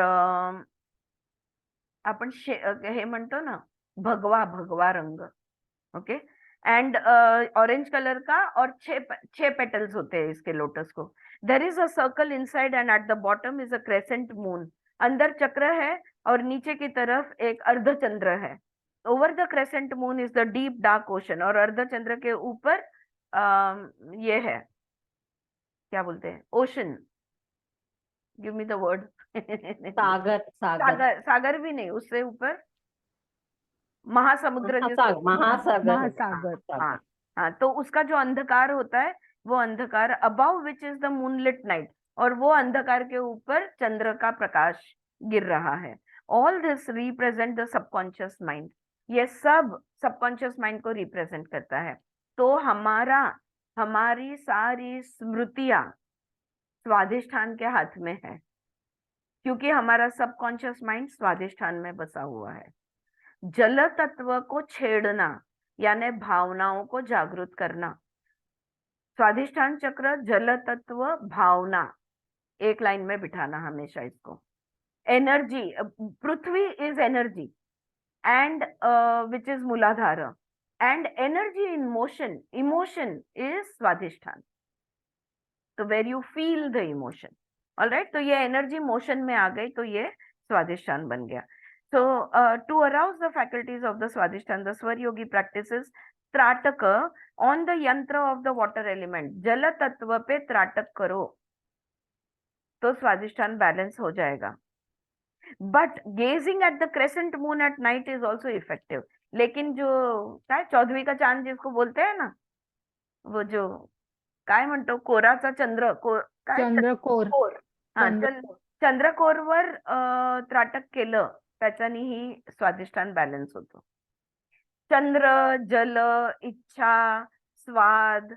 [SPEAKER 1] आपण हे म्हणतो ना भगवा भगवा रंग, ओके, एंड ऑरेंज कलर का, और 6 पेटल्स होते हैं इसके लोटस को। There is a circle inside and at the bottom is a crescent moon. अंदर चक्र है और नीचे की तरफ एक अर्धचंद्र है। Over the crescent moon is the deep dark ocean, और अर्धचंद्र के ऊपर ये है, क्या बोलते हैं, ocean, give me the word.
[SPEAKER 2] सागर सागर
[SPEAKER 1] सागर, सागर भी नहीं, उससे ऊपर महासमुद्र जिसको,
[SPEAKER 2] महासागर
[SPEAKER 3] महासागर।
[SPEAKER 1] हाँ हाँ, तो उसका जो अंधकार होता है वो अंधकार, above which is the moonlit night, और वो अंधकार के ऊपर चंद्र का प्रकाश गिर रहा है। All this represent the subconscious mind. ये सब सबकॉन्शियस माइंड को रिप्रेजेंट करता है। तो हमारी सारी स्मृतियां स्वादिष्ठान के हाथ में है, क्योंकि हमारा सबकॉन्शियस माइंड स्वादिष्ठान में बसा हुआ है। जल तत्व को छेड़ना यानी भावनाओं को जागृत करना। स्वादिष्ठान चक्र, जल तत्व, भावना, एक लाइन में बिठाना हमेशा इसको। Energy, prithvi is energy and which is Muladhara, and energy in motion, emotion is Swadhisthana. तो where you feel the emotion, alright, तो ये एनर्जी मोशन में आ गई तो ये स्वादिष्ठान बन गया। So to arouse the faculties of the Swadhisthana, the Swar Yogi practices Trataka on the yantra of the water element. जल तत्व पे त्राटक करो तो स्वादिष्ठान बैलेंस हो जाएगा। But gazing at the crescent moon at night is also effective. लेकिन जो काय 14वीं का चांद जिसको बोलते हैं ना, वो जो काय म्हणतो कोराचा चंद्र,
[SPEAKER 3] चंद्रकोर,
[SPEAKER 1] कोर, हा,
[SPEAKER 3] चंद्रकोर.
[SPEAKER 1] चंद्रकोरवर त्राटक केलं त्याच्यानेही स्वादिष्ठान बॅलन्स होतो। चंद्र, जल, इच्छा, स्वाद,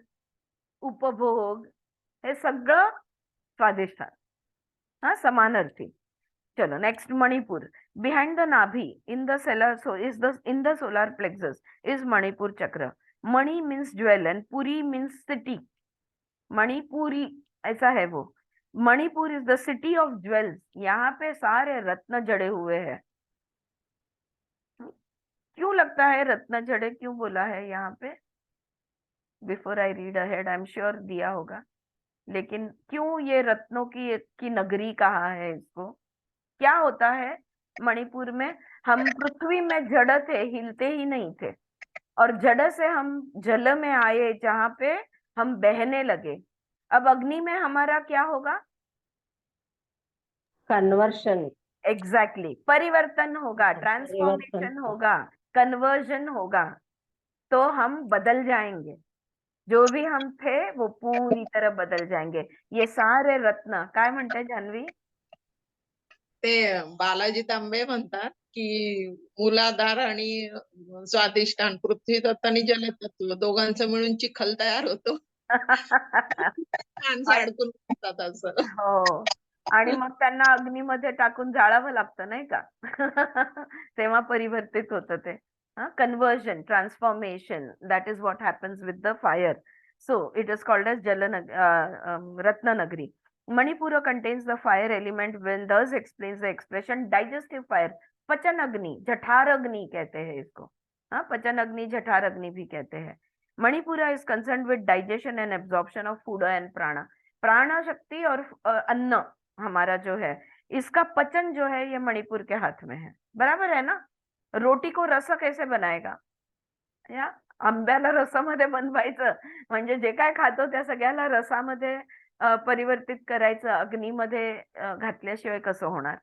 [SPEAKER 1] उपभोग, हे सगळं स्वादिष्ठान, हा, समानार्थी। चलो next, Manipur. Behind the nabhi in the in the solar plexus is Manipura chakra. Mani means jewel and puri means city. Manipuri ऐसा है वो। Manipura is the city of jewels. यहाँ पे सारे रत्न जड़े हुए हैं। क्यों लगता है रत्न जड़े क्यों बोला है यहाँ पे? Before I read ahead, I am sure दिया होगा, लेकिन क्यों ये रत्नों की नगरी कहा है इसको? क्या होता है मणिपुर में? हम पृथ्वी में जड़ थे, हिलते ही नहीं थे, और जड़ से हम जल में आए जहाँ पे हम बहने लगे। अब अग्नि में हमारा क्या होगा?
[SPEAKER 2] कन्वर्शन,
[SPEAKER 1] एग्जैक्टली, परिवर्तन होगा, ट्रांसफॉर्मेशन होगा, कन्वर्जन होगा, तो हम बदल जाएंगे। जो भी हम थे वो पूरी तरह बदल जाएंगे। ये सारे रत्न काय म्हणते जान्हवी?
[SPEAKER 5] ते बालाजी तांबे म्हणतात की मूलाधार आणि स्वादिष्ठान, पृथ्वी तत्व आणि जलतत्व दोघांचं मिळून चिखल तयार होतो. माणसं अडकून असतात असं.
[SPEAKER 1] हो, आणि मग त्यांना अग्नीमध्ये टाकून जाळावं लागतं नाही का? तेव्हा परिवर्तित होतं ते. Conversion, transformation, that is what happens with the fire. So it is called as Ratnanagari. Manipura contains the fire element when thus explains the expression digestive fire. पचन अग्नि, जठार अग्नि कहते हैं इसको. पचन अग्नि, जठार अग्नि भी कहते हैं. Manipura is concerned with digestion and absorption of food and prana. प्राण शक्ति और अन्न हमारा जो है, इसका पचन जो है ये मणिपुर के हाथ में है. बराबर है ना? रोटी को रस कैसे बनाएगा? या आंब्याला रसामध्ये बनवायचं म्हणजे जे काय खातो त्या सगळ्याला रसामध्ये परिवर्तित करायचं, अग्नीमध्ये घातल्याशिवाय कसं होणार?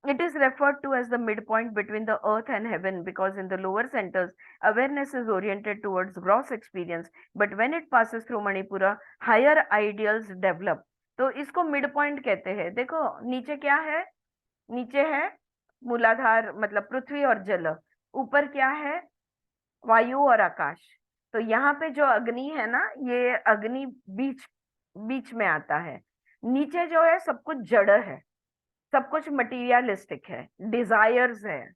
[SPEAKER 1] It is referred to as the midpoint between the earth and heaven because in the lower centers awareness is oriented towards gross experience, but when it passes through Manipura higher ideals develop. तो इसको mid point कहते हैं. देखो नीचे क्या है? नीचे है मूलाधार मतलब पृथ्वी और जल, ऊपर क्या है? वायु और आकाश. तो यहाँ पे जो अग्नि है ना, ये अग्नि बीच में आता है. नीचे जो है सब कुछ जड़ है, सब कुछ मटीरियलिस्टिक है, डिजायर्स है.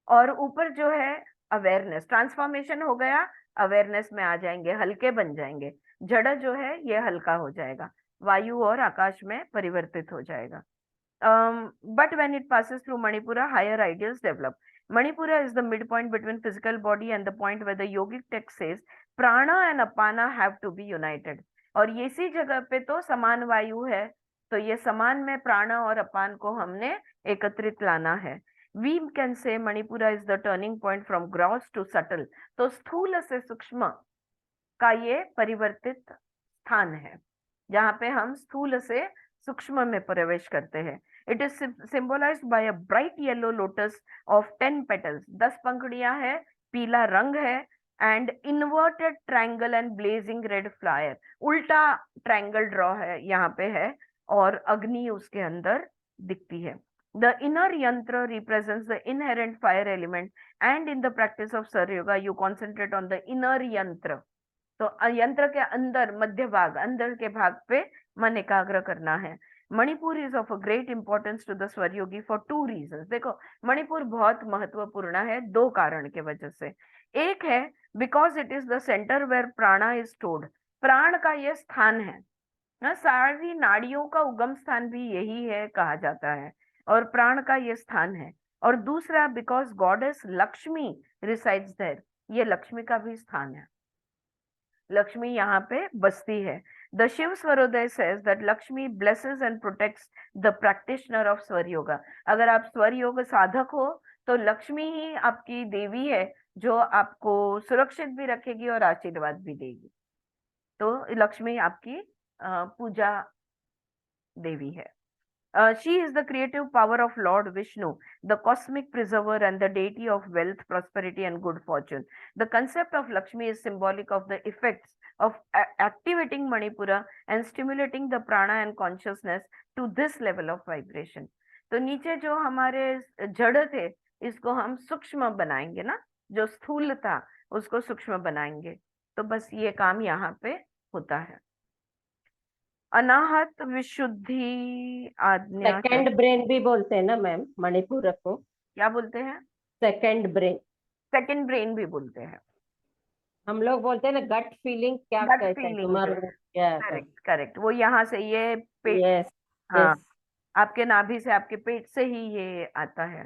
[SPEAKER 1] और ऊपर जो है अवेयरनेस, ट्रांसफॉर्मेशन हो गया, अवेयरनेस में आ जाएंगे, हल्के बन जाएंगे. जड़ जो है ये हल्का हो जाएगा, वायु और आकाश में परिवर्तित हो जाएगा. But when it passes through Manipura, higher ideals develop. Manipura is the midpoint between physical body and the point where the yogic text says prana and apana have to be united. और ये इसी जगह पे तो समान वायु है, तो ये समान में प्राण और अपान को हमने एकत्रित लाना है. We can say Manipura is the turning point from gross to subtle. तो स्थूल से सूक्ष्म का ये परिवर्तित स्थान है, जहाँ पे हम स्थूल से सूक्ष्म में प्रवेश करते हैं. It is symbolized by a bright yellow lotus of 10 petals. 10 पंखुड़ियां है, पीला रंग है, and inverted triangle and blazing red flower. उल्टा ट्रायंगल ड्रॉ है यहाँ पे है और अग्नि उसके अंदर दिखती है. The inner yantra represents the inherent fire element, and in the practice of Sarya Yoga you concentrate on the inner yantra. तो यंत्र के अंदर मध्य भाग, अंदर के भाग पे मन एकाग्र करना है. Manipur is of a great importance to the swar yogi for 2 reasons. देखो मणिपुर बहुत महत्वपूर्ण है 2 कारण के वजह से. एक है because it is the centre where prana is stored. प्राण का ये स्थान है ना, सारी नाड़ियों का उगम स्थान भी यही है कहा जाता है, और प्राण का ये स्थान है. और दूसरा because goddess Lakshmi resides there, ये लक्ष्मी का भी स्थान है, लक्ष्मी यहाँ पे बसती है. The Shiv Swaroday says that Lakshmi blesses and protects the practitioner of स्वर योगा. अगर आप स्वर योग साधक हो तो लक्ष्मी ही आपकी देवी है जो आपको सुरक्षित भी रखेगी और आशीर्वाद भी देगी. तो लक्ष्मी आपकी पूजा देवी है. She is the creative power of Lord Vishnu, the cosmic preserver and the deity of wealth, prosperity and good fortune. The concept of Lakshmi is symbolic of the effects of activating Manipura and stimulating the prana and consciousness to this level of vibration. तो नीचे जो हमारे जड़ थे इसको हम सूक्ष्म बनाएंगे ना, जो स्थूल था उसको सूक्ष्म बनाएंगे. तो बस ये काम यहाँ पे होता है. अनाहत विशुद्धि आज्ञा.
[SPEAKER 2] सेकंड ब्रेन भी बोलते हैं ना मैम मणिपुर को?
[SPEAKER 1] क्या बोलते हैं?
[SPEAKER 2] Second brain.
[SPEAKER 1] सेकंड ब्रेन भी बोलते हैं.
[SPEAKER 2] हम लोग बोलते हैं ना गट फीलिंग, क्या
[SPEAKER 1] Gut
[SPEAKER 2] कहते हैं
[SPEAKER 1] feeling
[SPEAKER 2] तुम्हारे?
[SPEAKER 1] जो है.
[SPEAKER 2] क्या?
[SPEAKER 1] Correct correct. वो यहाँ से ये पेट,
[SPEAKER 2] यस
[SPEAKER 1] हाँ,
[SPEAKER 2] यस.
[SPEAKER 1] आपके नाभि से, आपके पेट से ही ये आता है.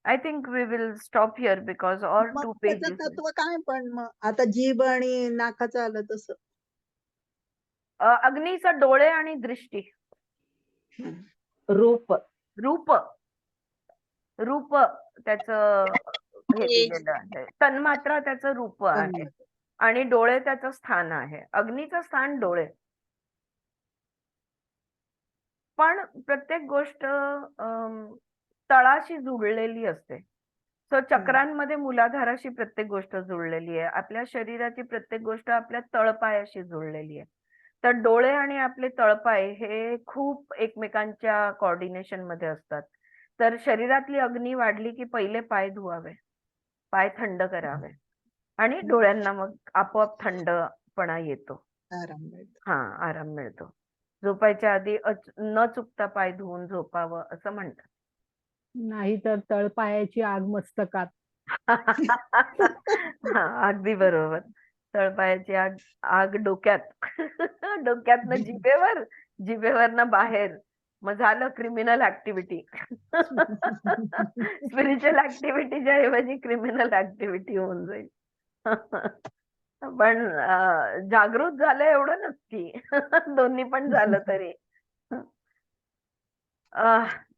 [SPEAKER 1] I think we will stop here because और
[SPEAKER 4] मग
[SPEAKER 1] 2
[SPEAKER 4] त्याचं
[SPEAKER 1] पेजेस.
[SPEAKER 4] तत्व काय पण मग आता जीभ आणि नाकाचं आलं तसं?
[SPEAKER 1] अग्नीचं डोळे आणि दृष्टी.
[SPEAKER 2] रूप.
[SPEAKER 1] रूप, रूप त्याचं हे दिलेलं आहे, तन्मात्रा त्याचं रूप आहे आणि डोळे त्याचं स्थान आहे. अग्नीचं स्थान डोळे. पण प्रत्येक गोष्ट तळाशी जुळलेली असते. सो चक्रांमध्ये मूलाधाराशी प्रत्येक गोष्ट जुळलेली आहे. आपल्या शरीराची प्रत्येक गोष्ट आपल्या तळपायाशी जुळलेली आहे. तर डोळे आणि आपले तळपाय हे खूप एकमेकांच्या कोऑर्डिनेशन मध्ये असतात. तर शरीरातली अग्नी वाढली की पहिले पाय धुवावे, पाय थंड करावे आणि डोळ्यांना मग आपोआप थंडपणा येतो.
[SPEAKER 4] आराम मिळतो.
[SPEAKER 1] हा, आराम मिळतो. झोपायच्या आधी न चुकता पाय धुवून झोपावं असं म्हणतात.
[SPEAKER 3] नाहीतर तळपायाची आग मस्तकात.
[SPEAKER 1] हा, अगदी बरोबर. तळपायाची आग आग डोक्यात. डोक्यातनं जिभेवर, जिभेवरनं बाहेर. मग झालं क्रिमिनल ऍक्टिव्हिटी. स्पिरिच्युअल ऍक्टिव्हिटीच्या ऐवजी क्रिमिनल ऍक्टिव्हिटी होऊन जाईल. पण जागृत झालं एवढं नक्की. दोन्ही पण झालं तरी.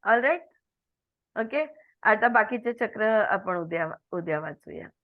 [SPEAKER 1] ऑलराईट. ओके. आता बाकीचे चक्र आपण उद्या वाचूया.